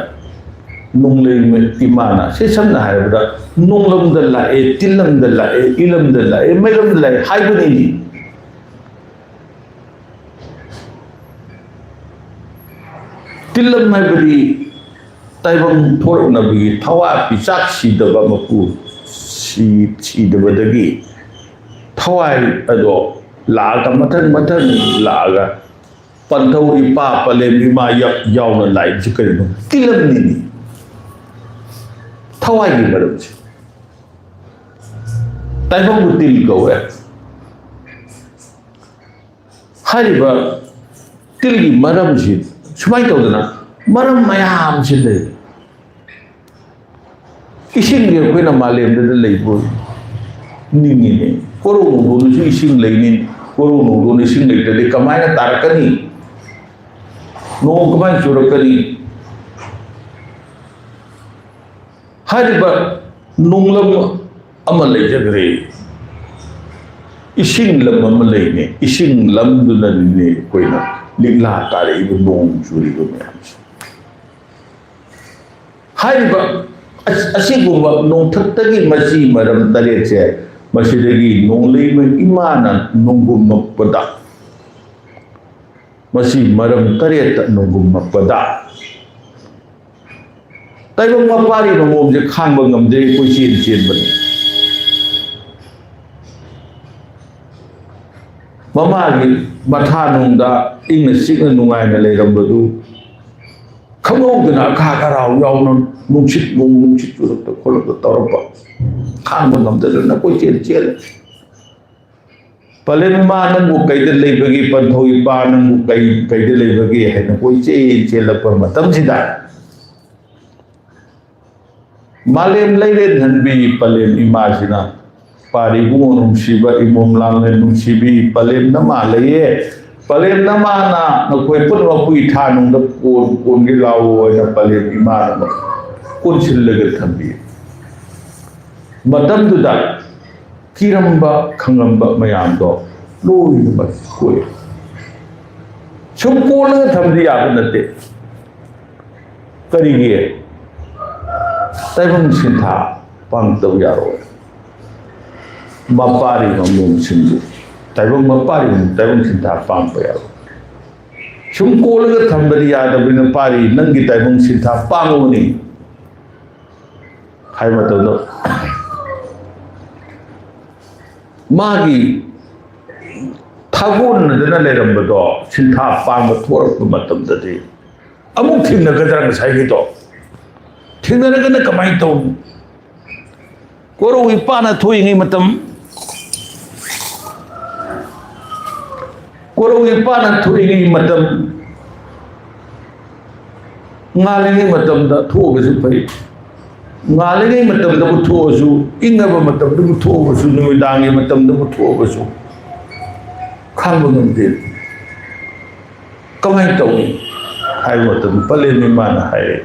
ꯅꯣꯡꯂꯩ ꯏꯃꯥꯅ ꯁꯤ ꯁꯝꯅ ꯍꯥꯏꯔꯕꯗ ꯅꯣꯡꯂꯝꯗ ꯂꯥꯛꯑꯦ ꯇꯤꯜꯂꯝꯗ ꯂꯥꯛꯑꯦ ꯏꯂꯝꯗ ꯂꯥꯛꯑꯦ ꯃꯩꯂꯝꯗ ꯂꯥꯛꯑꯦ ꯍꯥꯏꯕꯅꯤꯅꯤ ꯇꯤꯜꯂꯝ ꯍꯥꯏꯕꯗꯤ ꯇꯥꯏꯕꯪ ꯊꯣꯔꯛꯅꯕꯒꯤ ꯊꯋꯥꯏ ꯆꯥꯛ ꯁꯤꯗꯕ ꯃꯄꯨ ꯁꯤꯗꯕꯗꯒꯤ ꯊꯋꯥꯏ ꯑꯗꯣ ꯂꯥꯛꯑꯒ ꯃꯊꯪ ꯂꯥꯛꯑꯒ ꯄꯟꯊꯧ ꯏꯄꯥ ꯄꯂꯦꯝ ꯏꯃꯥ ꯌꯥꯎꯅ ꯂꯥꯛꯏꯕꯁꯤ ꯀꯔꯤꯅꯣ ꯇꯤꯜꯂꯝꯅꯤꯅꯤ ꯊꯋꯥꯏꯒꯤ ꯃꯔꯝꯁꯦ ꯇꯥꯏꯕꯪꯕꯨ ꯇꯤꯜ ꯀꯧꯋꯦ ꯍꯥꯏꯔꯤꯕ ꯇꯤꯜꯒꯤ ꯃꯔꯝꯁꯤ ꯁꯨꯃꯥꯏꯅ ꯇꯧꯗꯅ ꯃꯔꯝ ꯃꯌꯥꯝꯁꯤ ꯂꯩ ꯏꯁꯤꯡꯁꯦ ꯑꯩꯈꯣꯏꯅ ꯃꯥꯂꯦꯝꯗ ꯂꯩꯕ ꯅꯤꯡꯉꯤꯅꯦ ꯀꯣꯔꯧ ꯅꯣꯡꯗꯣꯟꯗꯁꯨ ꯏꯁꯤꯡ ꯂꯩꯅꯤ ꯀꯣꯔꯧ ꯅꯣꯡꯗꯣꯟ ꯏꯁꯤꯡ ꯂꯩꯇ꯭ꯔꯗꯤ ꯀꯃꯥꯏꯅ ꯇꯥꯔꯛꯀꯅꯤ ꯅꯣꯡ ꯀꯃꯥꯏꯅ ꯆꯨꯔꯛꯀꯅꯤ ꯍꯥꯏꯔꯤꯕ ꯅꯣꯡꯂꯝ ꯑꯃ ꯂꯩꯖꯈ꯭ꯔꯦ ꯏꯁꯤꯡ ꯂꯝ ꯑꯃ ꯂꯩꯅꯦ ꯏꯁꯤꯡ ꯂꯝꯗꯨꯅꯅꯦ ꯑꯩꯈꯣꯏꯅ ꯂꯤꯛꯂꯥ ꯇꯥꯔꯛꯏꯕ ꯅꯣꯡ ꯆꯨꯔꯤꯕ ꯃꯌꯥꯝꯁꯦ ꯍꯥꯏꯔꯤꯕ ꯑꯁꯤꯒꯨꯝꯕ ꯅꯣꯡꯊꯛꯇꯒꯤ ꯃꯆꯤ ꯃꯔꯝ ꯇꯔꯦꯠꯁꯦ ꯃꯁꯤꯗꯒꯤ ꯅꯣꯡꯂꯩꯕ ꯏꯃꯥꯅ ꯅꯣꯡꯒꯨꯝꯃꯛꯄꯗ ꯃꯁꯤ ꯃꯔꯝ ꯇꯔꯦꯠꯇ ꯅꯣꯡꯒꯨꯝꯃꯛꯄꯗ ꯇꯥꯏꯕꯪ ꯃꯄꯥꯔꯤꯕ ꯃꯑꯣꯡꯁꯦ ꯈꯥꯡꯕ ꯉꯝꯗ꯭ꯔꯦ ꯀꯣꯏꯆꯦꯟ ꯆꯦꯟꯕꯅꯤ ꯃꯃꯥꯒꯤ ꯃꯊꯥꯅꯨꯡꯗ ꯏꯪꯅ ꯆꯤꯛꯅ ꯅꯨꯡꯉꯥꯏꯅ ꯂꯩꯔꯝꯕꯗꯨ ꯈꯪꯍꯧꯗꯅ ꯑꯀꯥ ꯑꯔꯥꯎ ꯌꯥꯎꯅ ꯅꯨꯡꯁꯤꯠ ꯆꯨꯔꯛꯇ ꯈꯣꯠꯂꯛꯇ ꯇꯧꯔꯛꯄ ꯈꯥꯡꯕ ꯉꯝꯗꯗꯅ ꯀꯣꯏꯆꯦꯟ ꯆꯦꯜꯂꯦ ꯄꯂꯦꯝ ꯏꯃꯥ ꯅꯪꯕꯨ ꯀꯩꯗ ꯂꯩꯕꯒꯦ ꯄꯟꯊꯧ ꯏꯄꯥ ꯅꯪꯕꯨ ꯀꯩꯗ ꯂꯩꯕꯒꯦ ꯍꯥꯏꯅ ꯀꯣꯏꯆꯦꯟ ꯆꯦꯜꯂꯛꯄ ꯃꯇꯝꯁꯤꯗ ꯃꯥꯂꯦꯝ ꯂꯩꯔꯦꯟꯍꯟꯕꯤ ꯄꯂꯦꯝ ꯏꯃꯥꯁꯤꯅ ꯄꯥꯔꯤꯕꯨꯡ ꯅꯨꯡꯁꯤꯕ ꯏꯃꯣꯝ ꯂꯥꯡꯅ ꯅꯨꯡꯁꯤꯕꯤ ꯄꯂꯦꯝ ꯅꯃꯥ ꯂꯩꯌꯦ ꯄꯂꯦꯝ ꯅꯃꯥꯅ ꯅꯈꯣꯏ ꯄꯨꯝꯅꯃꯛꯄꯨꯒꯤ ꯊꯥꯅꯨꯡꯗ ꯀꯣꯟꯒꯦ ꯂꯥꯎ ꯑꯣꯏꯅ ꯄꯂꯦꯝ ꯏꯃꯥꯅ ꯀꯣꯟꯁꯤꯜꯂꯒ ꯊꯝꯕꯤ ꯃꯇꯝꯗꯨꯗ ꯀꯤꯔꯝꯕ ꯈꯪꯂꯝꯕ ꯃꯌꯥꯝꯗꯣ ꯂꯣꯏꯅꯃꯛ ꯀꯣꯏ ꯁꯨꯝ ꯀꯣꯜꯂꯒ ꯊꯝꯕꯗꯤ ꯌꯥꯕ ꯅꯠꯇꯦ ꯀꯔꯤꯒꯤ ꯇꯥꯏꯕꯪ ꯁꯤꯟꯊꯥ ꯄꯥꯡꯇꯧ ꯌꯥꯔꯣꯏ ꯃꯄꯥꯔꯤꯕ ꯃꯑꯣꯡꯁꯤꯡꯕꯨ ꯇꯥꯏꯕꯪ ꯁꯤꯟꯊꯥ ꯄꯥꯡꯕ ꯌꯥꯔꯣꯏ ꯁꯨꯝ ꯀꯣꯜꯂꯒ ꯊꯝꯕꯗꯤ ꯌꯥꯗꯕꯅꯤꯅ ꯄꯥꯔꯤ ꯅꯪꯒꯤ ꯇꯥꯏꯕꯪ ꯁꯤꯟꯊꯥ ꯄꯥꯡꯉꯨꯅꯤ ꯍꯥꯏꯕ ꯃꯇꯝꯗ ꯃꯥꯒꯤ ꯊꯥꯒꯣꯟꯅꯗꯅ ꯂꯩꯔꯝꯕꯗꯣ ꯁꯤꯟꯊꯥ ꯄꯥꯡꯕ ꯊꯣꯔꯛꯄ ꯃꯇꯝꯗꯗꯤ ꯑꯃꯨꯛ ꯊꯦꯡꯅꯒꯗ꯭ꯔꯥ ꯉꯁꯥꯏꯒꯤꯗꯣ ꯊꯦꯡꯅꯔꯒꯅ ꯀꯃꯥꯏꯅ ꯇꯧꯅꯤ ꯀꯣꯔꯧ ꯏꯄꯥꯅ ꯊꯣꯛꯏꯉꯩ ꯃꯇꯝ ꯀꯣꯔꯧ ꯏꯄꯥꯅ ꯊꯣꯛꯏꯉꯩ ꯃꯇꯝ ꯉꯥꯜꯂꯤꯉꯩ ꯃꯇꯝꯗ ꯊꯣꯛꯑꯒꯁꯨ ꯐꯩ ꯉꯥꯜꯂꯤꯉꯩ ꯃꯇꯝꯗꯕꯨ ꯊꯣꯛꯑꯁꯨ ꯏꯪꯉꯕ ꯃꯇꯝꯗꯕꯨ ꯊꯣꯛꯑꯒꯁꯨ ꯅꯨꯃꯤꯗꯥꯡꯒꯤ ꯃꯇꯝꯗꯕꯨ ꯊꯣꯛꯑꯒꯁꯨ ꯈꯪꯕ ꯉꯝꯗꯦ ꯀꯃꯥꯏꯅ ꯇꯧꯅꯤ ꯍꯥꯏꯕ ꯃꯇꯝꯗ ꯄꯂꯦꯝ ꯏꯃꯥꯅ ꯍꯥꯏꯔꯦ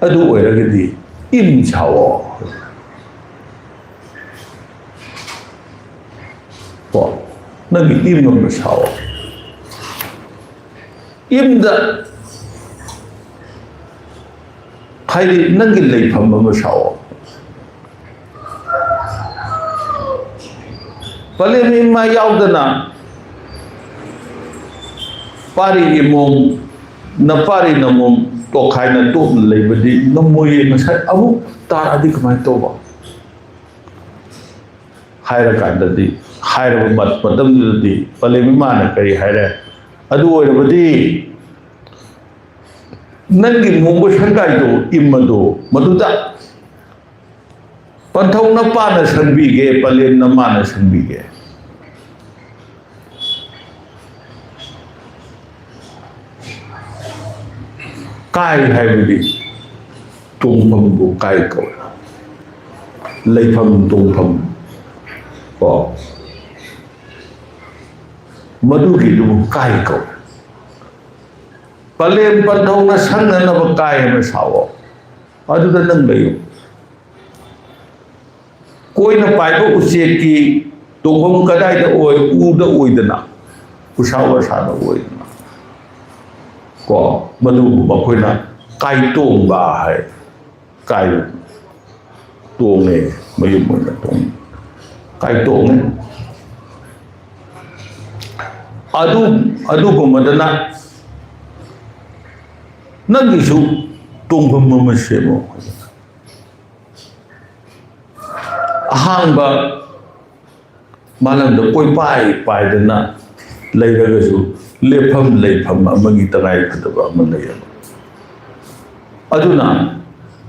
ꯑꯗꯨ ꯑꯣꯏꯔꯒꯗꯤ ꯏꯟ ꯁꯥꯋꯣ ꯀꯣ nagi im no sao im da khai nagi lei pham ma sao pale mi ma yaw da na pari imong na pari na mom to khai na to lei badi no moye na sai abu tar adi kamai to ba haira kan da di haira mat patam di pale mi ma na kari haira adu oi badi nangi mong bo sangai do imado maduda panthau na pa na sanbi ge pale na ma na sanbi ge kai hai budi tung pham bu kai ko lei pham tung pham ko madu ki du kai ko palem panthau na sang na ba kai ma sawo adu da nang lei koi na pai ko uche ki tung pham kadai da oi u da oi da na usawa sa da oi ko madu ba khoi na kai tong ba hai kai tong ne mai mo na tong kai tong ne adu ko madana nangi su tong pham ma se mo ahang ba malam da koi pai da na lai da ga su lepham amagi tangai khadaba ma lay aduna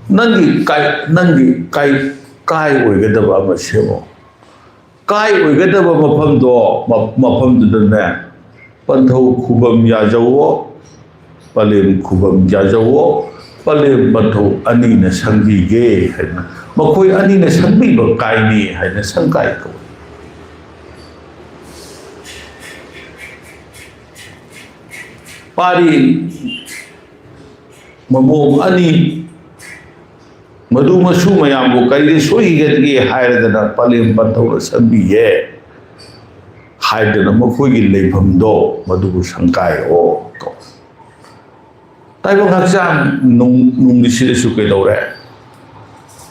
nangi kai oigadaba ma semo kai oigadaba mafam do ne panthau khubam ya jawo palem khubam ya jawo palem panthau ani na sangbi ge haina makoi ani na sangbi ba kai ni haina sangkai ko pari mamom ani madu masu mayam bo kai soi ge hair da palem panthau sabi ye hair da makoi gi lepham do madu sangkai o ko tai bang hakjam nung ni sile su ke dore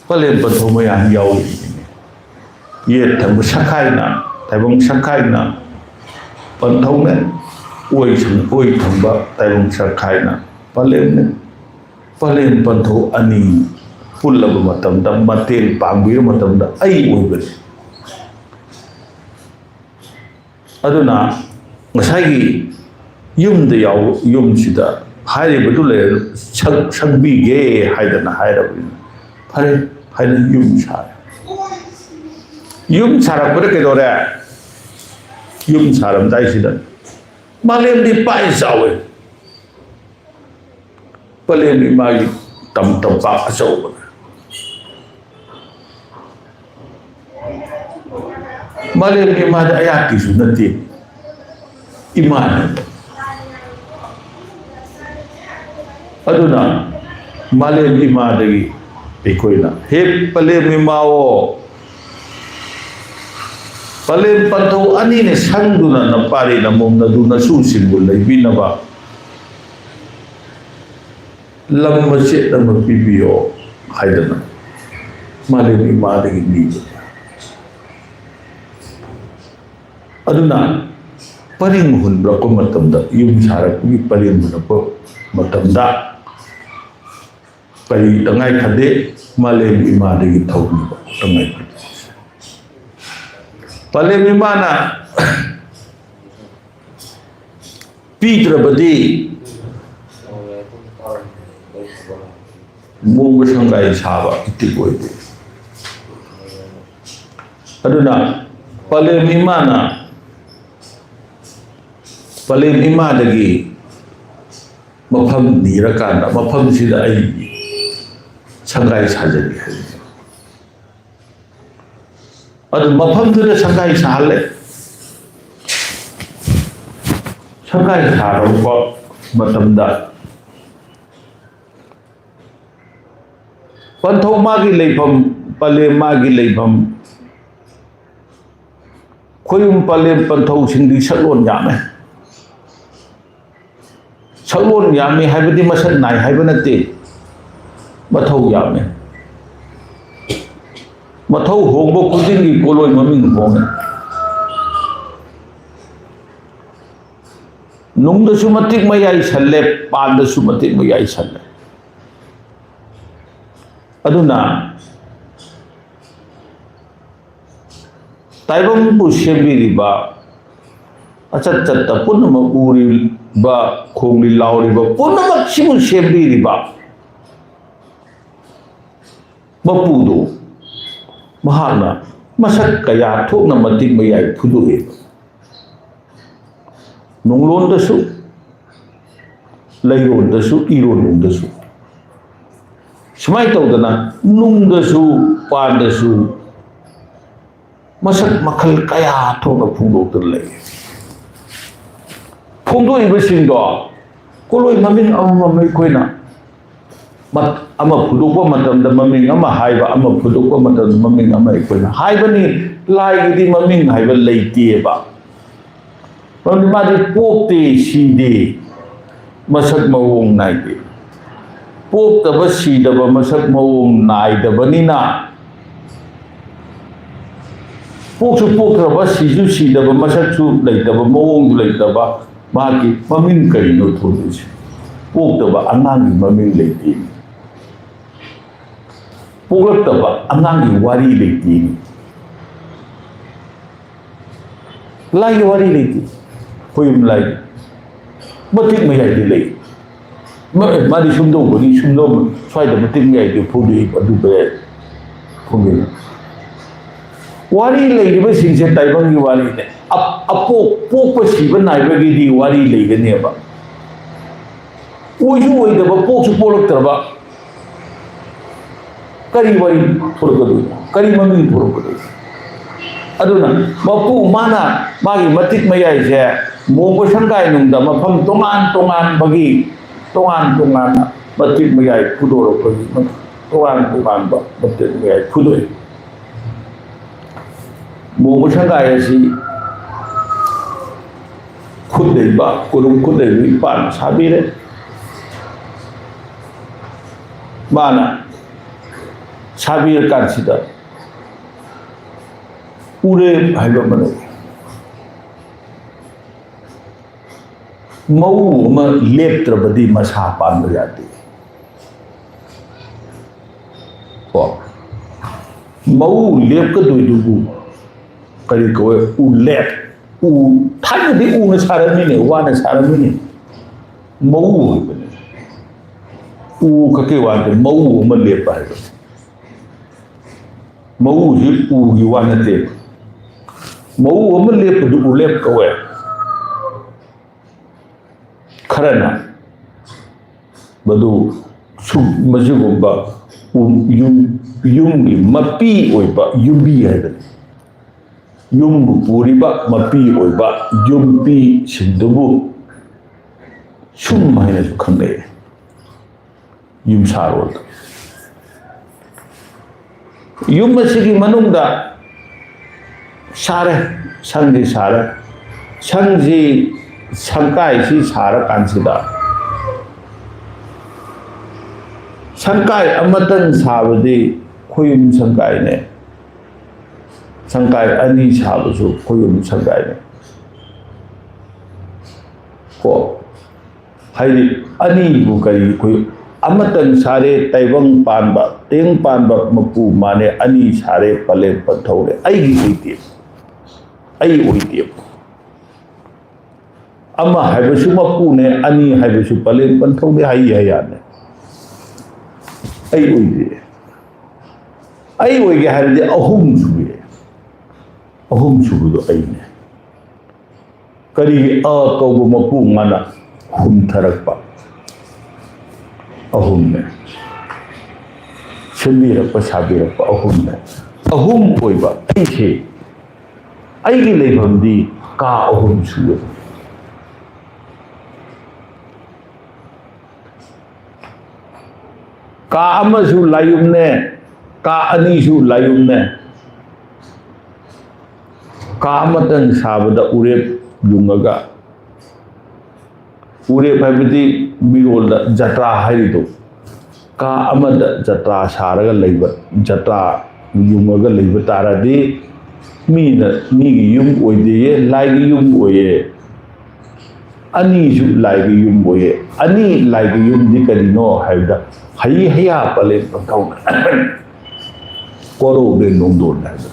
palem panthau mayam yaw ye thang sakai na tai bang sakai na panthau ne oi thamba taibong sakai na palem panthau ani pullaba matam da matel pangbir matam da ai oibe aduna ngasai gi yum da yaw yum sida haire badu le changbi ge haidana haira phare haire yum sarak bada ke dore yum saram dai sida malem di pai sawe palem ni magi tam pa asau malem ni ma ayati sunati iman aduna malem ni ma dagi ekoina he palem ni mao palem panthau ani ne sangduna na pari na mom na du na su singul lai binaba lam che na pibio haidana malem ni ma de ni aduna paring hun bra ko matam da yum sarak ni paring hun ko matam da pari tangai khade malem ni ma de thau ni tangai palem ni mana Peter badi mungu sangai saba itikoi aduna palem ni mana palem ni ma dagi mafam nirakanda mafam sida ai sangai sajani adu mafam dure sangai sahale sangai saro ko matamda panthau magi leifam pale magi leifam Khoyum Palem Panthau Singdi Salon Yame Salon Yame Habidi Masan Nai Habanate Mathau Yame Mathau Hobo Kudingi Polo Mamin Home Nung the Sumatic Mayai Salep, Pan the Sumatic Mayai Salep Aduna Taibam Bushemi Riba Achat Chata Punama Uri Ba Kumi Lauri Ba Punama Chimu Shemi Riba Mapudo Mahana Masak Kaya Tokna Matik Mayai Pudu Nunglon the soup Layon the soup, Iron the soup Smite out the na Nung the soup, Pan the soup Masak Makal Kaya Tona Pundo the lake Pundo Ibesin dog Kolo Mamin Amaquina But I'm a Puduko Matam the Mamin Ama Hiva, I'm a Puduko Matam the Mamin Amaquina Hibani like the Mamin Hiva late Dieba When the body poke the she day Masak Mawong night Poke the Bashi the Masak Mawong night the Vanina Poke to poke the Bashi to see the Masak to like the Mawong like the Maki Mamin Karino to this Poke the Anangi Mamin late Poke the Anangi Wari late Like Wari late Khoyum like Matik Mayai delay Madi Sumdo, Bodi Sumdo, try the Matik Mayai to put it or do bad. Wari lady was in Taiwan, Wari. A poke was even I really Wari lady nearby. Would you wait the poke to pull up Traba? Kari Wari Purgadu, Kari Mami Purgadu. Aduna, Mapu Mana, Magi Matik Mayai. Mo Shangai nung da mafam tongan bagi tongan Matik Mayai Pudoro tongan ba Matik Mayai Pudoi Mo Shangai si Kudai ba Kurum Kudai Pan Sabire Mana Sabir Kansida Ure Hibamano Mau ma lep terbadi masapan berjati. Kok mau lep ke dubu kali kowe lep tanya di saran ini wana saran ini mau kekewan mau ma lep aja mau ji wana te mau ma lep kowe Karena Badu Mazugumba Yumbi Mapi Oiba Yumbi Heaven Yumbu Puriba Mapi Oiba Yumbi Sindubu Sum Minus Kande Yum Sarod Yum Masigi Manunda Sare Sanji Sare Sanji Sangkai si Sara Kansida Sangkai Amatan Sabadi Khoyum Sangkai ne Sangkai Ani Sabasu Khoyum Sangkai ne Ko Haidi Ani Bukari Khoyum Amatan Sare Taibang Panba Ting Panba Mapu Mane Ani Sare Pale Pathaure Aigi Uitip Ai Uitip Ama Habasu Mapune, Ani Habasu Palin, Pantau de Hayayane. Ay Uide. Ay Uige had the Ahum Subudo Aine. Kari Kobu Mapu Mana, Hum Tarakpa. Ahumne. Shabira Pasabira, Ahumne. Ahum Uiba, Aike. Aigi Levandi, Ka Ahum Subudo. Ka amasu layum ne, ka anisu layum ne. ꯀꯥ ꯑꯃꯇꯪ ꯁꯥꯕꯗ ꯎꯔꯦꯞ ꯌꯨꯡꯉꯒ ꯎꯔꯦꯞ ꯍꯥꯏꯕꯗꯤ ꯃꯤꯔꯣꯜꯗ ꯖꯇ꯭ꯔꯥ ꯍꯥꯏꯔꯤꯗꯣ ꯀꯥ ꯑꯃꯗ ꯖꯇ꯭ꯔꯥ ꯁꯥꯔꯒ ꯂꯩꯕ ꯖꯇ꯭ꯔꯥ ꯌꯨꯡꯉꯒ ꯂꯩꯕ ꯇꯥꯔꯗꯤ ꯃꯤꯒꯤ ꯌꯨꯝ ꯑꯣꯏꯗꯦꯌꯦ ꯂꯥꯏꯒꯤ ꯌꯨꯝ ꯑꯣꯏꯌꯦ ꯑꯅꯤꯁꯨ ꯂꯥꯏꯒꯤ ꯌꯨꯝ ꯑꯣꯏꯌꯦ ꯑꯅꯤ ꯂꯥꯏꯒꯤ ꯌꯨꯝꯗꯤ ꯀꯔꯤꯅꯣ ꯍꯥꯏꯕꯗ ꯍꯩ ꯍꯩꯌꯥ ꯄꯂꯦꯝ ꯄꯟꯊꯧꯅ ꯀꯣꯔꯧꯅꯦ ꯅꯣꯡꯗꯣꯟ ꯍꯥꯏꯕ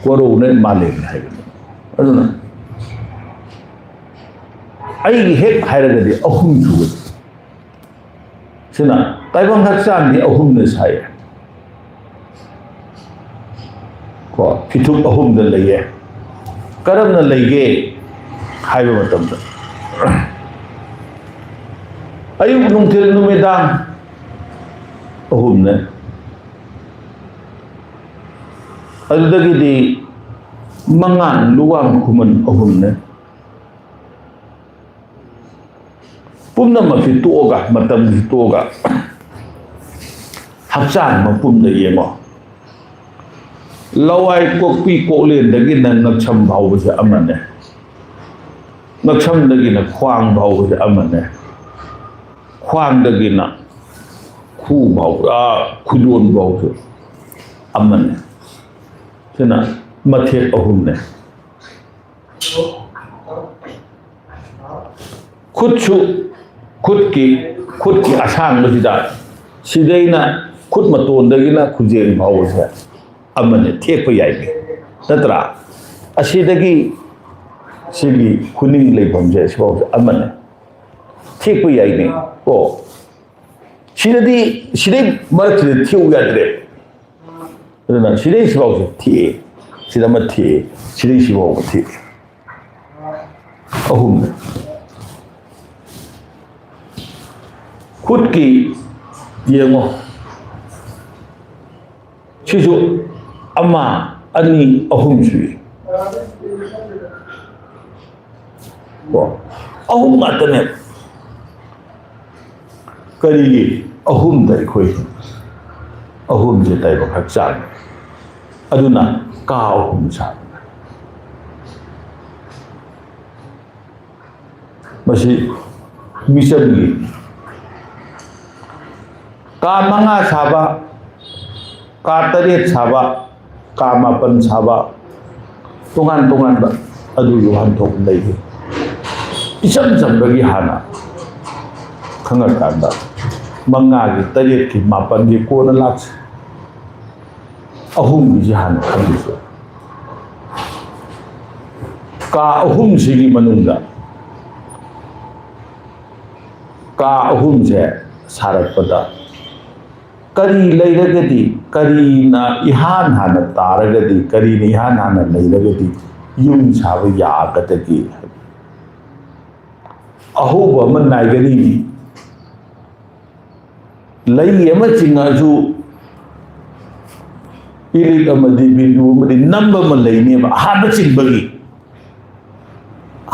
ꯀꯣꯔꯧꯅꯦ ꯃꯥꯂꯦꯝ ꯍꯥꯏꯕꯅꯤ ꯑꯗꯨꯅ ꯑꯩꯒꯤ ꯍꯦꯛ ꯍꯥꯏꯔꯒꯗꯤ ꯑꯍꯨꯝ ꯁꯨꯕꯗꯤ ꯁꯤꯅ ꯇꯥꯏꯕꯪ ꯍꯛꯆꯥꯡꯗꯤ ꯑꯍꯨꯝꯅ ꯁꯥꯏ ꯀꯣ ꯐꯤꯊꯨꯞ ꯑꯍꯨꯝꯗ ꯂꯩꯌꯦ ꯀꯔꯝꯅ ꯂꯩꯒꯦ ꯍꯥꯏꯕ ꯃꯇꯝꯗ ꯑꯌꯨꯛ ꯅꯨꯡꯊꯤꯜ ꯅꯨꯃꯤꯗꯥꯡ ꯑꯍꯨꯝꯅꯦ ꯑꯗꯨꯗꯒꯤꯗꯤ ꯃꯉꯥꯟ ꯂꯨꯋꯥꯡ ꯈꯨꯃꯟ ꯑꯍꯨꯝꯅꯦ ꯄꯨꯝꯅꯃꯛꯁꯤ ꯇꯣꯛꯑꯒ ꯃꯇꯝꯁꯤ ꯇꯣꯛꯑꯒ ꯍꯛꯆꯥꯡ ꯃꯄꯨꯝꯗ ꯌꯦꯡꯉꯣ ꯂꯋꯥꯏ ꯀꯣꯛꯄꯤ ꯀꯣꯛꯂꯦꯟꯗꯒꯤꯅ ꯉꯛꯁꯝ ꯐꯥꯎꯕꯁꯦ ꯑꯃꯅꯦ ꯉꯛꯁꯝꯗꯒꯤꯅ ꯈ꯭ꯋꯥꯡ ꯐꯥꯎꯕꯁꯦ ꯑꯃꯅꯦ ꯈ꯭ꯋꯥꯡꯗꯒꯤꯅ ꯈꯨ ꯐꯥꯎꯕ ꯈꯨꯗꯣꯟ ꯐꯥꯎꯕꯁꯦ ꯑꯃꯅꯦ ꯁꯤꯅ ꯃꯊꯦꯛ ꯑꯍꯨꯝꯅꯦ ꯈꯨꯠꯁꯨ ꯈꯨꯠꯀꯤ ꯑꯁꯥꯡꯕꯁꯤꯗ ꯁꯤꯗꯩꯅ ꯈꯨꯠ ꯃꯇꯣꯟꯗꯒꯤꯅ ꯈꯨꯖꯦꯡ ꯐꯥꯎꯕꯁꯦ ꯑꯃꯅꯦ ꯊꯦꯛꯄ ꯌꯥꯏꯅꯦ ꯅꯠꯇ꯭ꯔꯥ ꯑꯁꯤꯗꯒꯤ ꯁꯤꯒꯤ ꯈꯨꯅꯤꯡ ꯂꯩꯐꯝꯁꯦ ꯁꯤꯐꯥꯎꯁꯦ ꯑꯃꯅꯦ ꯊꯦꯛꯄ ꯌꯥꯏꯅꯦ ꯀꯣ ꯁꯤꯗꯩ ꯃꯔꯛꯁꯤꯗ ꯊꯦꯛꯎ ꯌꯥꯗ꯭ꯔꯦ ꯑꯗꯨꯅ ꯁꯤꯗꯩ ꯁꯤꯐꯥꯎꯁꯦ ꯊꯦꯛꯑꯦ ꯁꯤꯗ ꯑꯃ ꯊꯦꯛꯑꯦ ꯁꯤꯗꯩ ꯁꯤꯐꯥꯎꯕ ꯊꯦꯛꯑꯦ ꯑꯍꯨꯝꯅꯦ ꯈꯨꯠꯀꯤ ꯌꯦꯡꯉꯣ ꯁꯤꯁꯨ ꯑꯃ ꯑꯅꯤ ꯑꯍꯨꯝ ꯁꯨꯏ ꯀꯣ ꯑꯍꯨꯝ ꯉꯥꯛꯇꯅꯦ ꯀꯔꯤꯒꯤ ꯑꯍꯨꯝꯗ ꯑꯩꯈꯣꯏ ꯑꯍꯨꯝꯁꯦ ꯇꯥꯏꯕꯪ ꯍꯛꯆꯥꯡ ꯑꯗꯨꯅ ꯀꯥ ꯑꯍꯨꯝ ꯁꯥꯕ ꯃꯁꯤ ꯃꯤꯆꯝꯒꯤ ꯀꯥ ꯃꯉꯥ ꯁꯥꯕ ꯀꯥ ꯇꯔꯦꯠ ꯁꯥꯕ ꯀꯥ ꯃꯥꯄꯟ ꯁꯥꯕ ꯇꯣꯉꯥꯟ ꯇꯣꯉꯥꯟꯕ ꯑꯗꯨꯒꯤ ꯋꯥꯍꯟꯊꯣꯛ ꯂꯩꯔꯤ ꯏꯆꯝ ꯆꯝꯕꯒꯤ ꯍꯥꯟꯅ ꯈꯪꯉꯀꯥꯟꯗ ꯃꯉꯥꯒꯤ ꯇꯔꯦꯠꯀꯤ ꯃꯥꯄꯟꯒꯤ ꯀꯣꯟꯅ ꯂꯥꯛꯁꯤ ꯑꯍꯨꯝꯒꯤꯁꯤ ꯍꯥꯟꯅ ꯈꯪꯉꯤꯁꯦ ꯀꯥ ꯑꯍꯨꯝꯁꯤꯒꯤ ꯃꯅꯨꯡꯗ ꯀꯥ ꯑꯍꯨꯝꯁꯦ ꯁꯥꯔꯛꯄꯗ ꯀꯔꯤ ꯂꯩꯔꯒꯗꯤ ꯀꯔꯤꯅ ꯏꯍꯥꯟ ꯍꯥꯟꯅ ꯇꯥꯔꯒꯗꯤ ꯀꯔꯤꯅ ꯏꯍꯥꯟ ꯍꯥꯟꯅ ꯂꯩꯔꯒꯗꯤ ꯌꯨꯝꯁꯥꯕ ꯌꯥꯒꯗꯒꯦ ꯑꯍꯧꯕ ꯑꯃ ꯅꯥꯏꯒꯅꯤ ꯂꯩ ꯑꯃ ꯆꯤꯡꯉꯁꯨ ꯏꯔꯤꯛ ꯑꯃꯗꯤ ꯕꯤꯟꯗꯨ ꯑꯃꯗꯤ ꯅꯝꯕ ꯑꯃ ꯂꯩꯅꯦꯕ ꯑꯍꯥꯟꯕ ꯆꯤꯡꯕꯒꯤ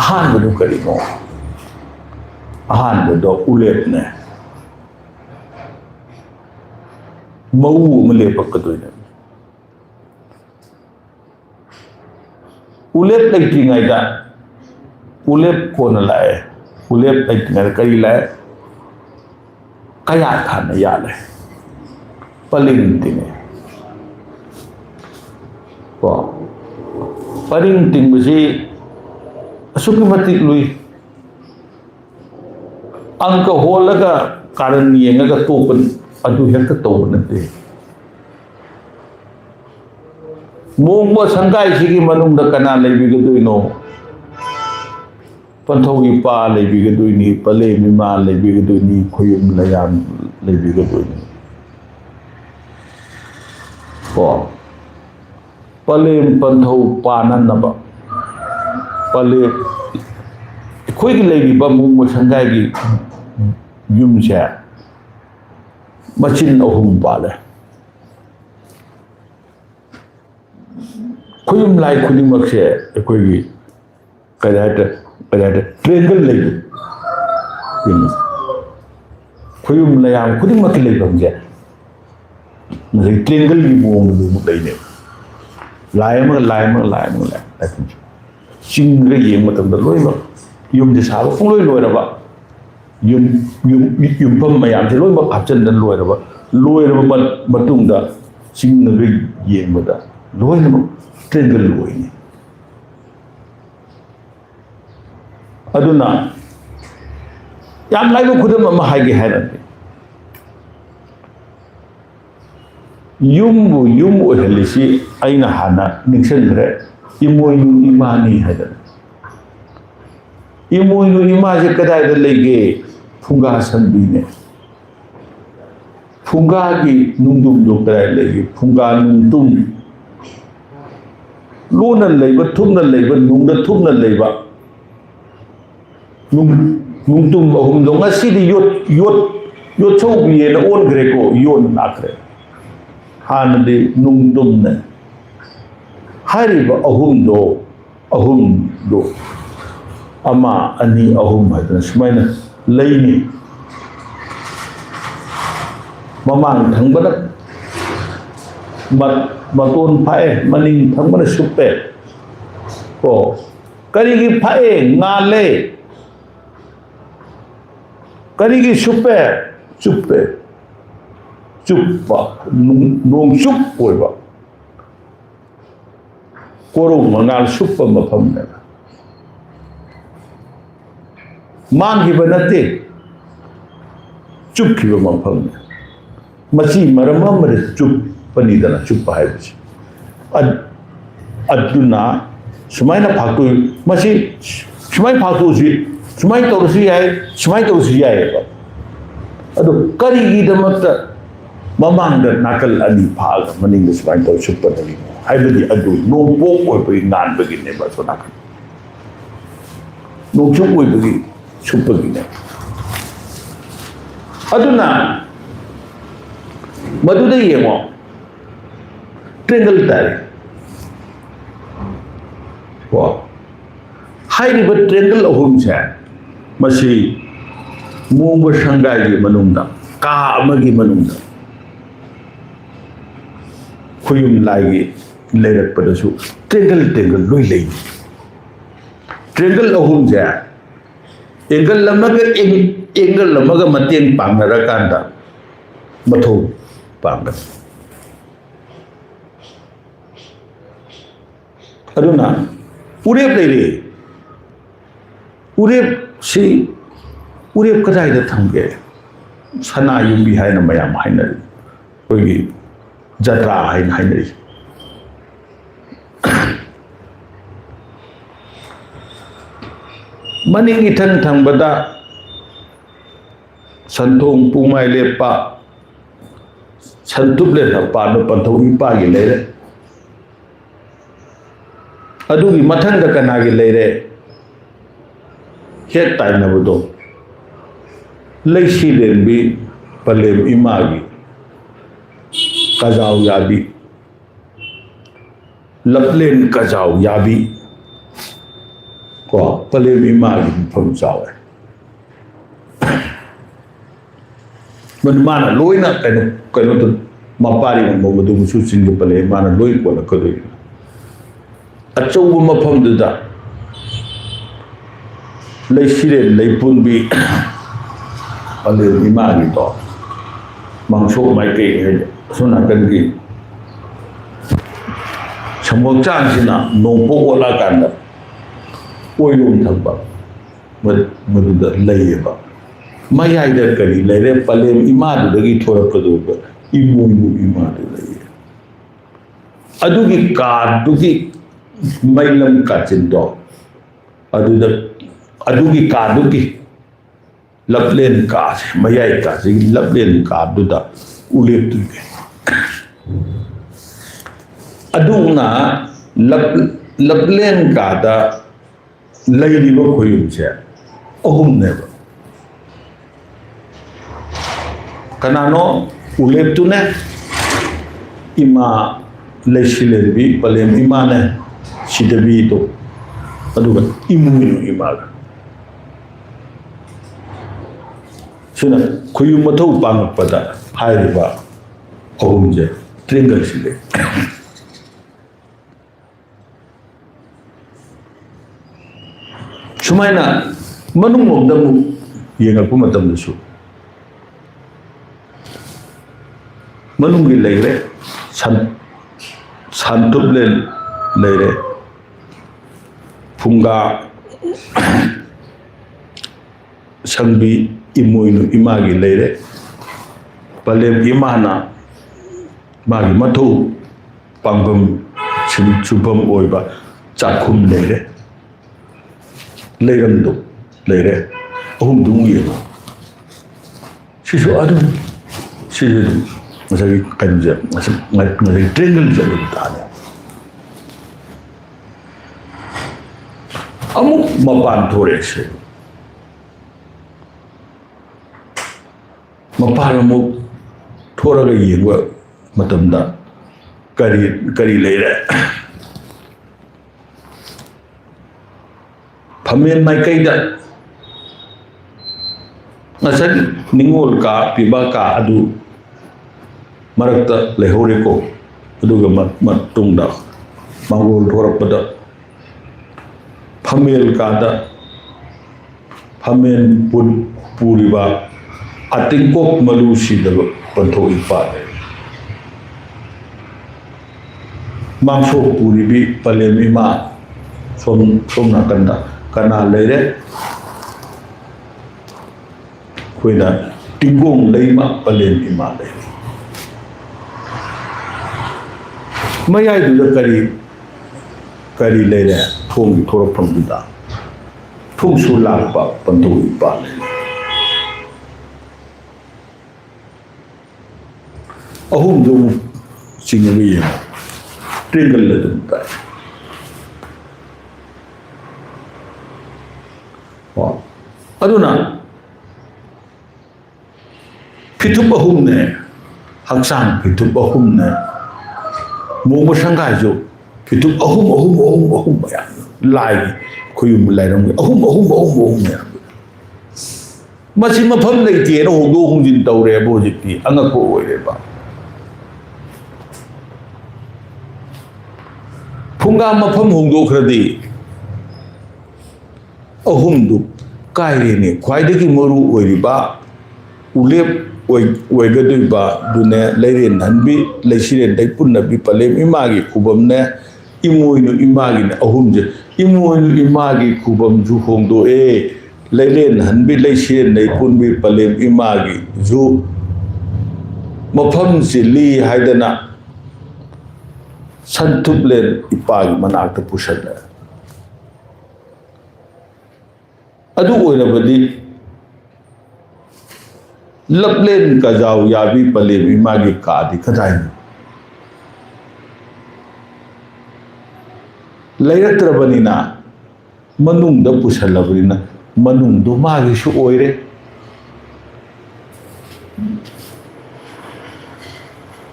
ꯑꯍꯥꯟꯕꯗꯨ ꯀꯔꯤꯅꯣ ꯑꯍꯥꯟꯕꯗꯣ ꯎꯂꯦꯞꯅꯦ ꯃꯧ ꯑꯃ ꯂꯦꯞꯄꯛꯀꯗꯣꯏꯅꯦ ꯎꯂꯦꯞ ꯂꯩꯇ꯭ꯔꯤꯉꯩꯗ ꯎꯂꯦꯞ ꯀꯣꯟꯅ ꯂꯥꯛꯑꯦ ꯎꯂꯦꯞ ꯂꯩꯇ꯭ꯔꯤꯉꯩꯗ ꯀꯔꯤ ꯂꯥꯛꯑꯦ ꯀꯌꯥꯠ ꯍꯥꯟꯅ ꯌꯥꯜꯂꯦ ꯄꯂꯤꯡ ꯇꯤꯡꯉꯦ ꯀꯣ ꯄꯔꯤꯡ ꯇꯤꯡꯕꯁꯤ ꯑꯁꯨꯛꯀꯤ ꯃꯇꯤꯛ ꯂꯨꯏ ꯑꯪꯀ ꯍꯣꯜꯂꯒ ꯀꯥꯔꯟ ꯌꯦꯡꯉꯒ ꯇꯣꯛꯄꯅꯤ ꯑꯗꯨ ꯍꯦꯛꯇ ꯇꯧꯕ ꯅꯠꯇꯦ ꯃꯣꯡꯕ ꯁꯪꯒꯥꯏꯁꯤꯒꯤ ꯃꯅꯨꯡꯗ ꯀꯅꯥ ꯂꯩꯕꯤꯒꯗꯣꯏꯅꯣ ꯄꯟꯊꯧꯒꯤ ꯄꯥ ꯂꯩꯕꯤꯒꯗꯣꯏꯅꯤ ꯄꯂꯦꯝ ꯏꯃꯥ ꯂꯩꯕꯤꯒꯗꯣꯏꯅꯤ ꯈꯣꯏꯌꯨꯝ ꯂꯌꯥꯝ ꯂꯩꯕꯤꯒꯗꯣꯏꯅꯤ ꯀꯣ ꯄꯂꯦꯝ ꯄꯟꯊꯧ ꯄꯥꯅꯅꯕ ꯄꯂꯦꯝ ꯑꯩꯈꯣꯏꯒꯤ ꯂꯩꯔꯤꯕ ꯃꯣꯡꯕ ꯁꯪꯒꯥꯏꯒꯤ ꯌꯨꯝꯁꯦ ꯃꯆꯤꯟ ꯑꯍꯨꯝ ꯄꯥꯜꯂꯦ ꯈꯨꯌꯨꯝ ꯂꯥꯏ ꯈꯨꯗꯤꯡꯃꯛꯁꯦ ꯑꯩꯈꯣꯏꯒꯤ ꯀꯔꯤ ꯍꯥꯏꯇꯥꯔꯦ ꯇ꯭ꯔꯦꯡꯒꯜ ꯂꯩꯕ ꯈꯨꯌꯨꯝ ꯂꯌꯥꯝ ꯈꯨꯗꯤꯡꯃꯛꯀꯤ ꯂꯩꯐꯝꯁꯦ ꯉꯁꯥꯏ ꯇ꯭ꯔꯦꯡꯒꯜꯒꯤ ꯃꯑꯣꯡꯗ ꯑꯃꯨꯛ ꯂꯩꯅꯦꯕ ꯂꯥꯏ ꯑꯃꯒ ꯂꯥꯏ ꯑꯃꯒ ꯂꯥꯏ ꯑꯃꯒ ꯂꯥꯏ ꯈꯨꯔꯨꯝꯁꯤ ꯆꯤꯡꯗ ꯌꯦꯡꯕ ꯃꯇꯝꯗ ꯂꯣꯏꯅꯃꯛ ꯌꯨꯝꯁꯦ ꯁꯥꯕ ꯄꯨꯡꯂꯣꯏ ꯂꯣꯏꯔꯕ ꯌꯨꯝꯐꯝ ꯃꯌꯥꯝꯁꯦ ꯂꯣꯏꯅꯃꯛ ꯍꯥꯞꯆꯤꯟꯗꯅ ꯂꯣꯏꯔꯕ ꯃꯇꯨꯡꯗ ꯆꯤꯡꯗꯒ ꯌꯦꯡꯕꯗ ꯂꯣꯏꯅꯃꯛ ꯇ꯭ꯔꯦꯡꯒꯜ ꯑꯣꯏꯅꯤ ꯑꯗꯨꯅ ꯌꯥꯝ ꯂꯥꯏꯕ ꯈꯨꯗꯝ ꯑꯃ ꯍꯥꯏꯒꯦ ꯍꯥꯏꯔꯗꯤ ꯌꯨꯝꯕꯨ ꯌꯨꯝ ꯑꯣꯏꯍꯜꯂꯤꯁꯤ ꯑꯩꯅ ꯍꯥꯟꯅ ꯅꯤꯡꯁꯤꯡꯈ꯭ꯔꯦ ꯏꯃꯣꯏꯅꯨ ꯏꯃꯥꯅꯤ ꯍꯥꯏꯗꯅ ꯏꯃꯣꯏꯅꯨ ꯏꯃꯥꯁꯦ ꯀꯗꯥꯏꯗ ꯂꯩꯒꯦ ꯐꯨꯡꯒꯥ ꯁꯟꯕꯤꯅꯦ ꯐꯨꯡꯒꯥꯒꯤ ꯅꯨꯡꯗꯨꯝꯗꯣ ꯀꯗꯥꯏꯗ ꯂꯩꯒꯦ ꯐꯨꯡꯒꯥ ꯅꯨꯡꯗꯨꯝ ꯂꯣꯟꯅ ꯂꯩꯕ ꯊꯨꯞꯅ ꯂꯩꯕ ꯅꯨꯡꯗ ꯊꯨꯞꯅ ꯂꯩꯕ ꯅꯨꯡꯇꯨꯝ ꯑꯍꯨꯝꯗꯣ ꯉꯁꯤꯗꯤ ꯌꯣꯠꯁꯧꯕꯤꯅ ꯑꯣꯟꯈ꯭ꯔꯦꯀꯣ ꯌꯣꯟ ꯂꯥꯛꯈ꯭ꯔꯦ ꯍꯥꯟꯅꯗꯤ ꯅꯨꯡꯇꯨꯝꯅꯦ ꯍꯥꯏꯔꯤꯕ ꯑꯍꯨꯝꯗꯣ ꯑꯃ ꯑꯅꯤ ꯑꯍꯨꯝ ꯍꯥꯏꯗꯅ ꯁꯨꯃꯥꯏꯅ ꯂꯩꯅꯤ ꯃꯃꯥꯡ ꯊꯪꯕꯅ ꯃꯇꯣꯟ ꯐꯥꯛꯑꯦ ꯃꯅꯤꯡ ꯊꯪꯕꯅ ꯁꯨꯞꯄꯦ ꯀꯣ ꯀꯔꯤꯒꯤ ꯐꯥꯛꯑꯦ ꯉꯥꯜꯂꯦ ꯀꯔꯤꯒꯤ ꯆꯨꯞꯄꯦ ꯆꯨꯞꯄ ꯅꯣꯡꯆꯨꯞ ꯑꯣꯏꯕ ꯀꯣꯔꯧ ꯃꯉꯥꯜ ꯁꯨꯞꯄ ꯃꯐꯝꯅꯦꯕ ꯃꯥꯡꯈꯤꯕ ꯅꯠꯇꯦ ꯆꯨꯞꯈꯤꯕ ꯃꯐꯝꯅꯦ ꯃꯁꯤ ꯃꯔꯝ ꯑꯃꯗ ꯆꯨꯞꯄꯅꯤꯗꯅ ꯆꯨꯞꯄ ꯍꯥꯏꯕꯁꯤ ꯑꯗꯨꯅ ꯁꯨꯃꯥꯏꯅ ꯐꯥꯛꯇꯣꯛꯏ ꯃꯁꯤ ꯁꯨꯃꯥꯏꯅ ꯐꯥꯛꯇꯣꯛꯑꯁꯤ ꯁꯨꯃꯥꯏꯅ ꯇꯧꯔꯁꯨ ꯌꯥꯏ ꯁꯨꯃꯥꯏꯅ ꯇꯧꯔꯁꯨ ꯌꯥꯏꯑꯕ ꯑꯗꯣ ꯀꯔꯤꯒꯤꯗꯃꯛꯇ ꯃꯃꯥꯡꯗ ꯅꯥꯀꯜ ꯑꯅꯤ ꯐꯥꯛꯑꯒ ꯃꯅꯤꯡꯗ ꯁꯨꯃꯥꯏꯅ ꯇꯧꯔ ꯆꯨꯞꯄꯗꯒꯤꯅꯣ ꯍꯥꯏꯕꯗꯤ ꯑꯗꯨ ꯅꯣꯡꯄꯣꯛ ꯑꯣꯏꯕꯒꯤ ꯉꯥꯟꯕꯒꯤꯅꯦꯕ ꯑꯁꯣꯝ ꯅꯥꯀꯜ ꯅꯣꯡꯆꯨꯞ ꯑꯣꯏꯕꯒꯤ ꯁꯨꯞꯄꯒꯤꯅꯦ ꯑꯗꯨꯅ ꯃꯗꯨꯗ ꯌꯦꯡꯉꯣ ꯇ꯭ꯔꯦꯡꯒꯜ ꯇꯥꯔꯦ ꯍꯥꯏꯔꯤꯕ ꯇ꯭ꯔꯦꯡꯒꯜ ꯑꯍꯨꯝꯁꯦ ꯃꯁꯤ ꯃꯣꯡꯕ ꯁꯪꯒꯥꯏꯒꯤ ꯃꯅꯨꯡꯗ ꯀꯥ ꯑꯃꯒꯤ ꯃꯅꯨꯡꯗ ꯈꯨꯌꯨꯝ ꯂꯥꯏꯒꯤ ꯂꯩꯔꯛꯄꯗꯁꯨ ꯇ꯭ꯔꯦꯡꯒꯜ ꯂꯣꯏ ꯂꯩ ꯇ꯭ꯔꯦꯡꯒꯜ ꯑꯍꯨꯝꯁꯦ ꯑꯦꯡꯒꯜ ꯑꯃꯒ ꯃꯇꯦꯡ ꯄꯥꯡꯅꯔꯀꯥꯟꯗ ꯃꯊꯧ ꯄꯥꯡꯒꯅꯤ ꯑꯗꯨꯅ ꯎꯔꯦꯞ ꯂꯩꯔꯦ ꯎꯔꯦꯞ ꯀꯗꯥꯏꯗ ꯊꯝꯒꯦ ꯁꯅꯥ ꯌꯨꯝꯕꯤ ꯍꯥꯏꯅ ꯃꯌꯥꯝ ꯍꯥꯏꯅꯔꯤ ꯑꯩꯈꯣꯏꯒꯤ ꯖꯇ꯭ꯔꯥ ꯍꯥꯏꯅ ꯍꯥꯏꯅꯔꯤ ꯃꯅꯤꯡ ꯏꯊꯪ ꯊꯪꯕꯗ ꯁꯟꯊꯣꯡ ꯄꯨꯡꯃꯥꯏ ꯂꯦꯞꯄ ꯁꯟꯇꯨꯞ ꯂꯦꯞꯄ ꯄꯟꯊꯧ ꯏꯄꯥꯒꯤ ꯂꯩꯔꯦ ꯑꯗꯨꯒꯤ ꯃꯊꯪꯗ ꯀꯅꯥꯒꯤ ꯂꯩꯔꯦ ꯍꯦꯛ ꯇꯥꯏꯅꯕꯗꯣ ꯂꯩꯁꯤꯂꯦꯟꯕꯤ ꯄꯂꯦꯝ ꯏꯃꯥꯒꯤ ꯀꯖꯥꯎ ꯌꯥꯕꯤ ꯂꯞꯂꯦꯟ ꯀꯖꯥꯎ ꯌꯥꯕꯤ ꯀꯣ ꯄꯂꯦꯝ ꯏꯃꯥꯒꯤ ꯃꯐꯝ ꯆꯥꯎꯋꯦ ꯃꯥꯅ ꯂꯣꯏꯅ ꯀꯩꯅꯣꯗ ꯃꯄꯥꯔꯤ ꯃꯗꯨꯕꯨꯁꯨ ꯆꯤꯡꯕ ꯄꯂꯦꯝ ꯃꯥꯅ ꯂꯣꯏ ꯀꯣꯜꯂꯛꯀꯗꯣꯏꯅꯤ ꯑꯆꯧꯕ ꯃꯐꯝꯗꯨꯗ ꯂꯩꯁꯤꯔꯦꯟ ꯂꯩꯄꯨꯟꯕꯤ ꯄꯂꯦꯝ ꯏꯃꯥꯒꯤꯗꯣ ꯃꯥꯡꯁꯣꯛ ꯃꯥꯏꯀꯩ ꯍꯥꯏꯗꯤ ꯑꯁꯣꯝ ꯅꯥꯀꯟꯒꯤ ꯁꯝꯕꯣꯜꯆꯥꯡꯁꯤꯅ ꯅꯣꯡꯄꯣꯛ ꯑꯣꯜꯂꯛꯑꯀꯥꯟꯗ ꯑꯣꯏꯔꯣꯝ ꯊꯪꯕ ꯃꯗꯨꯗ ꯂꯩꯌꯦꯕ ꯃꯌꯥꯏꯗ ꯀꯔꯤ ꯂꯩꯔꯦ ꯄꯂꯦꯝ ꯏꯃꯥꯗꯨꯗꯒꯤ ꯊꯣꯔꯛꯀꯗꯧꯕ ꯏꯃꯣꯏꯅꯨ ꯏꯃꯥꯗꯨ ꯂꯩꯌꯦ ꯑꯗꯨꯒꯤ ꯀꯥꯗꯨꯒꯤ ꯃꯩꯂꯝ ꯀꯥꯆꯤꯟꯗꯣ ꯑꯗꯨꯒꯤ ꯀꯥꯗꯨꯒꯤ ꯂꯞꯂꯦꯟ ꯀꯥꯁꯦ ꯃꯌꯥꯏ ꯀꯥꯁꯤꯒꯤ ꯂꯞꯂꯦꯟ ꯀꯥꯗꯨꯗ ꯎꯔꯦꯞꯇꯨꯅꯦ ꯑꯗꯨꯅ ꯂꯞꯂꯦꯟ ꯀꯥꯗ ꯂꯩꯔꯤꯕ ꯈꯨꯌꯨꯝꯁꯦ ꯑꯍꯨꯝꯅꯦꯕ ꯀꯅꯥꯅꯣ ꯎꯂꯦꯞꯇꯨꯅꯦ ꯏꯃꯥ ꯂꯩꯁꯤꯂꯦꯟꯕꯤ ꯄꯂꯦꯝ ꯏꯃꯥꯅꯦ ꯁꯤꯗꯕꯤꯗꯣ ꯑꯗꯨꯒ ꯏꯃꯣꯏꯅꯨ ꯏꯃꯥꯒ ꯁꯤꯅ ꯈꯨꯌꯨꯝ ꯃꯊꯧ ꯄꯥꯡꯉꯛꯄꯗ ꯍꯥꯏꯔꯤꯕ ꯑꯍꯨꯝꯁꯦ ꯇ꯭ꯔꯦꯡꯒꯜꯁꯤ ꯂꯩ sumaina manung lomda mu yengakpa matamdasu manunggi leire santup leire phunga sangbi imoinu imagi leire palem imana magi mathu pangbam chubam oiba chakhum leire leiramdo leire ahum dungi sisu adu sisu masagi kanja masagi triangle jalu tanya amuk mapan thore se mapan amuk thora ga yengwa matamda kari leire phamen mai kaida ngasag ningol ka piba ka adu marakta lehore ko aduga matungda mangol thorapada phamel ka da phamen puriba atingkok malusi da pantho ipa mangso puribi palem ima som nakanda kana leire koina tingong leima palem ima leire mayai du kari leire thong thora phamda thong su lakpa pantu ipa ahum du singwi triangle le dum ta aduna pithup ahum ne haksang pithup ahum ne mongba sangai jo pithup ahum ya lai khuyum lairam ahum ya masi mafam leite no hongdo hongjin tawre bo jikti angako oire ba phunga mafam hongdo khradi ahum du kaire ne khwaidagi maru oiriba ulep oigadoi dune leiren hanbi leisiren dai punnabi palem imagi khubam ne imoinu imagi ne ahumje imoinu imagi khubam ju hongdo leiren hanbi leisiren dai punbi palem imagi ju mafam sili haidana santuplen ipagi manakta pusalla adu oirabadi laplen kajau yabi palem imagi kadi kadai lairaktrabanina manungda pusallabina manungdu magi su oire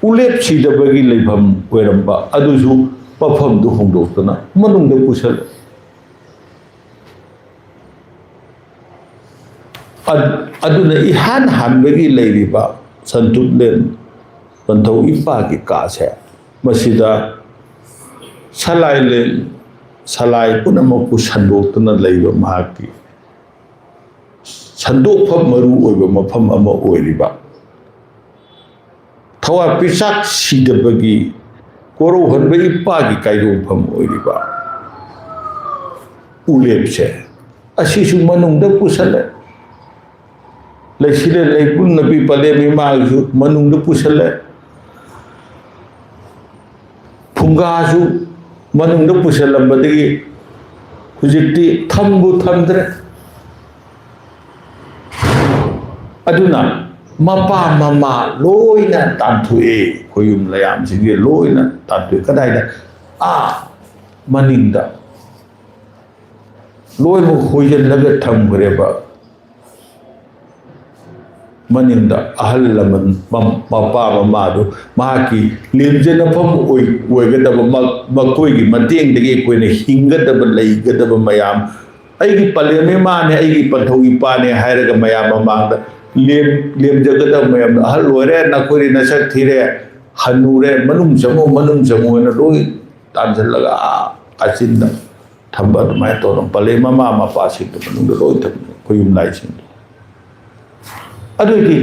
ulep sidabagi leibam oiramba adusu mafamdu hongdoktana manungda pusal aduna ihan hanbagi leiriba santuplen panthau ipagi kase masida salai punamaku sandoktana leiba mahaki sandokpham maru oiba mafam ama oiriba thawa pisak sidabagi koro hanba ipagi kairofam oiriba ulepse asisu manungda pusala leisire leipun nabi palem imagi manungda pusala phungasu manungda pusalambadagi hujikti thambu thamdre aduna mapa mama loina tantue koyum layam singe loina tantue kadaida maninda loi mo hoyen laga thamgreba maninda ahal laman mapa mama do mahaki lemjena pham oigadaba makoi gi mateng dege koine hingadaba leigadaba mayam aigi paleme mane aigi panthoi pane hairaga mayam mamangda lem jagada mayam ahal lore nakori nasak thire hanure manung jamo na loi tanjal laga asinda ꯊꯝꯕ ꯑꯗꯨꯃꯥꯏꯅ ꯇꯧꯔ ꯄꯜꯂꯦ ꯃꯃꯥ ꯃꯄꯥꯁꯤꯡꯗꯨ ꯃꯅꯨꯡꯗ ꯂꯣꯏ ꯊꯝꯃꯤ ꯈꯨꯌꯨꯝ ꯂꯥꯏꯁꯤꯡꯗꯨ ꯑꯗꯨꯗꯤ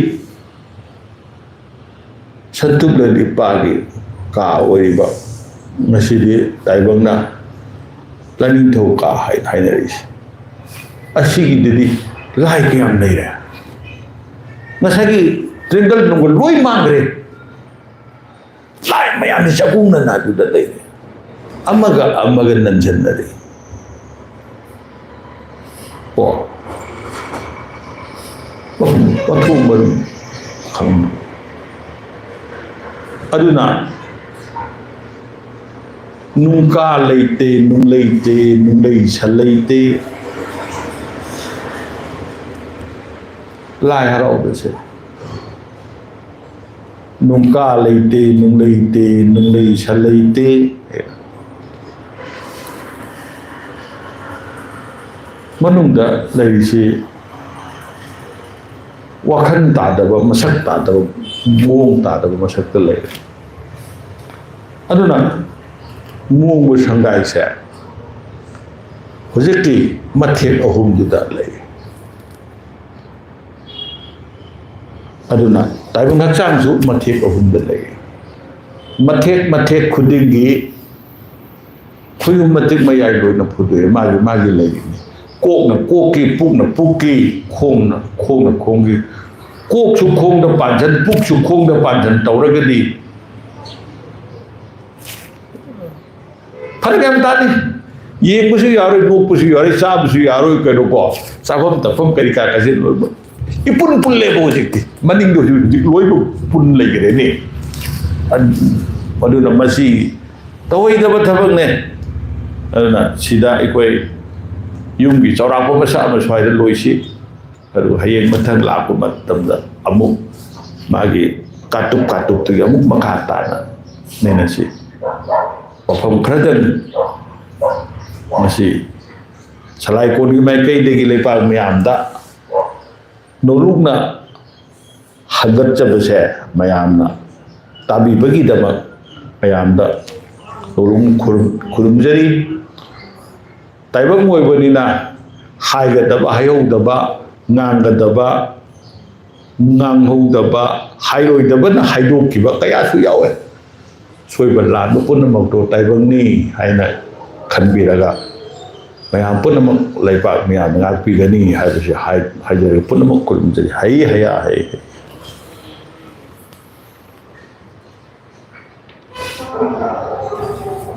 ꯁꯟꯇꯨꯞꯂꯦꯟ ꯏꯄꯥꯒꯤ ꯀꯥ ꯑꯣꯏꯔꯤꯕ ꯉꯁꯤꯗꯤ ꯇꯥꯏꯕꯪꯅ ꯂꯥꯏꯅꯤꯡꯊꯧ ꯀꯥ ꯍꯥꯏꯅꯔꯤꯁꯦ ꯑꯁꯤꯒꯤꯗꯗꯤ ꯂꯥꯏ ꯀꯌꯥꯝ ꯂꯩꯔꯦ ꯉꯁꯥꯏꯒꯤ ꯇ꯭ꯔꯤꯡꯒꯜ ꯅꯨꯡꯒꯜ ꯂꯣꯏ ꯃꯥꯡꯈ꯭ꯔꯦ ꯂꯥꯏ ꯃꯌꯥꯝꯁꯤ ꯆꯥꯛꯎꯡꯅꯅ ꯑꯗꯨꯗ ꯂꯩꯔꯦ ꯑꯃꯒ ꯅꯟꯁꯤꯟꯅꯔꯦ ꯄꯊꯣꯛ ꯃꯔꯨꯝ ꯈꯪꯕ ꯑꯗꯨꯅ ꯅꯨꯡꯀꯥ ꯂꯩꯇꯦ ꯅꯨꯡꯂꯩ ꯁꯟ ꯂꯩꯇꯦ ꯂꯥꯏ ꯍꯔꯥꯎꯕꯁꯦ ꯅꯨꯡꯀꯥ ꯂꯩꯇꯦ ꯅꯨꯡꯂꯩ ꯁꯟ ꯂꯩꯇꯦ ꯃꯅꯨꯡꯗ ꯂꯩꯔꯤꯁꯤ ꯋꯥꯈꯜ ꯇꯥꯗꯕ ꯃꯁꯛ ꯇꯥꯗꯕ ꯃꯑꯣꯡ ꯇꯥꯗꯕ ꯃꯁꯛꯇ ꯂꯩꯔꯦ ꯑꯗꯨꯅ ꯃꯣꯡꯕ ꯁꯪꯒꯥꯏꯁꯦ ꯍꯧꯖꯤꯛꯀꯤ ꯃꯊꯦꯛ ꯑꯍꯨꯝꯗꯨꯗ ꯂꯩ ꯑꯗꯨꯅ ꯇꯥꯏꯕꯪ ꯍꯛꯆꯥꯡꯁꯨ ꯃꯊꯦꯛ ꯑꯍꯨꯝꯗ ꯂꯩ ꯃꯊꯦꯛ ꯈꯨꯗꯤꯡꯒꯤ ꯈꯨꯌꯨꯝ ꯃꯇꯤꯛ ꯃꯌꯥꯏ ꯂꯣꯏꯅ ꯐꯨꯗꯣꯛꯑꯦ ꯃꯥꯒꯤ ꯂꯩꯔꯤꯅꯤ ꯀꯣꯛꯅ ꯀꯣꯛꯀꯤ ꯄꯨꯛꯅ ꯄꯨꯛꯀꯤ ꯈꯣꯡꯅ ꯈꯣꯡꯒꯤ ꯀꯣꯛꯁꯨ ꯈꯣꯡꯗ ꯄꯥꯟꯖꯟ ꯄꯨꯛꯁꯨ ꯈꯣꯡꯗ ꯄꯥꯟꯖꯟ ꯇꯧꯔꯒꯗꯤ ꯐꯔꯛ ꯌꯥꯝ ꯇꯥꯅꯤ ꯌꯦꯡꯕꯁꯨ ꯌꯥꯔꯣꯏ ꯅꯣꯛꯄꯁꯨ ꯌꯥꯔꯣꯏ ꯆꯥꯕꯁꯨ ꯌꯥꯔꯣꯏ ꯀꯩꯅꯣꯀꯣ ꯆꯥꯐꯝ ꯊꯛꯐꯝ ꯀꯔꯤ ꯀꯥꯁꯦ ꯂꯣꯏꯅꯃꯛ ꯏꯄꯨꯟ ꯄꯨꯜꯂꯦꯕ ꯍꯧꯖꯤꯛꯇꯤ ꯃꯅꯤꯡꯗ ꯍꯧꯖꯤꯛ ꯂꯣꯏꯅ ꯄꯨꯟ ꯂꯩꯈ꯭ꯔꯦꯅꯦ ꯑꯗꯨꯅ ꯃꯁꯤ ꯇꯧꯍꯩꯗꯕ ꯊꯕꯛꯅꯦ ꯑꯗꯨꯅ ꯁꯤꯗ ꯑꯩꯈꯣই ꯌꯨꯝꯒꯤ ꯆꯥꯎꯔꯥꯛꯄ ꯃꯁꯥ ꯑꯃ ꯁ꯭ꯋꯥꯏꯗ ꯂꯣꯏꯁꯤ ꯑꯗꯨꯒ ꯍꯌꯦꯡ ꯃꯊꯪ ꯂꯥꯛꯄ ꯃꯇꯝꯗ ꯑꯃꯨꯛ ꯃꯥꯒꯤ ꯀꯥꯇꯨꯛꯇꯨꯒꯤ ꯑꯃꯨꯛ ꯃꯈꯥ ꯇꯥꯅ ꯅꯩꯅꯁꯤ ꯃꯐꯝ ꯈꯔꯗꯪ ꯃꯁꯤ ꯁꯂꯥꯏꯀꯣꯟꯒꯤ ꯃꯥꯏꯀꯩꯗꯒꯤ ꯂꯩꯄꯥꯛ ꯃꯌꯥꯝꯗ ꯅꯣꯂꯨꯛꯅ ꯍꯟꯒꯠꯆꯕꯁꯦ ꯃꯌꯥꯝꯅ ꯇꯥꯕꯤꯕꯒꯤꯗꯃꯛ ꯃꯌꯥꯝꯗ ꯈꯨꯔꯨꯝꯖꯔꯤ ꯇꯥꯏꯕꯪ ꯑꯣꯏꯕꯅꯤꯅ ꯍꯥꯏꯒꯗꯕ ꯍꯥꯏꯍꯧꯗꯕ ꯉꯥꯡꯒꯗꯕ ꯉꯥꯡꯍꯧꯗꯕ ꯍꯥꯏꯔꯣꯏꯗꯕꯅ ꯍꯥꯏꯗꯣꯛꯈꯤꯕ ꯀꯌꯥꯁꯨ ꯌꯥꯎꯋꯦ ꯁꯣꯏꯕ ꯂꯥꯟꯕ ꯄꯨꯝꯅꯃꯛꯇꯣ ꯇꯥꯏꯕꯪꯅꯤ ꯍꯥꯏꯅ ꯈꯟꯕꯤꯔꯒ ꯃꯌꯥꯝ ꯄꯨꯝꯅꯃꯛ ꯂꯩꯄꯥꯛ ꯃꯌꯥꯝꯅ ꯉꯥꯛꯄꯤꯒꯅꯤ ꯍꯥꯏꯕꯁꯤ ꯍꯥꯏꯖꯔꯒ ꯄꯨꯝꯅꯃꯛ ꯈꯨꯔꯨꯝꯖꯔꯤ ꯍꯩ ꯍꯌꯥ ꯍꯩ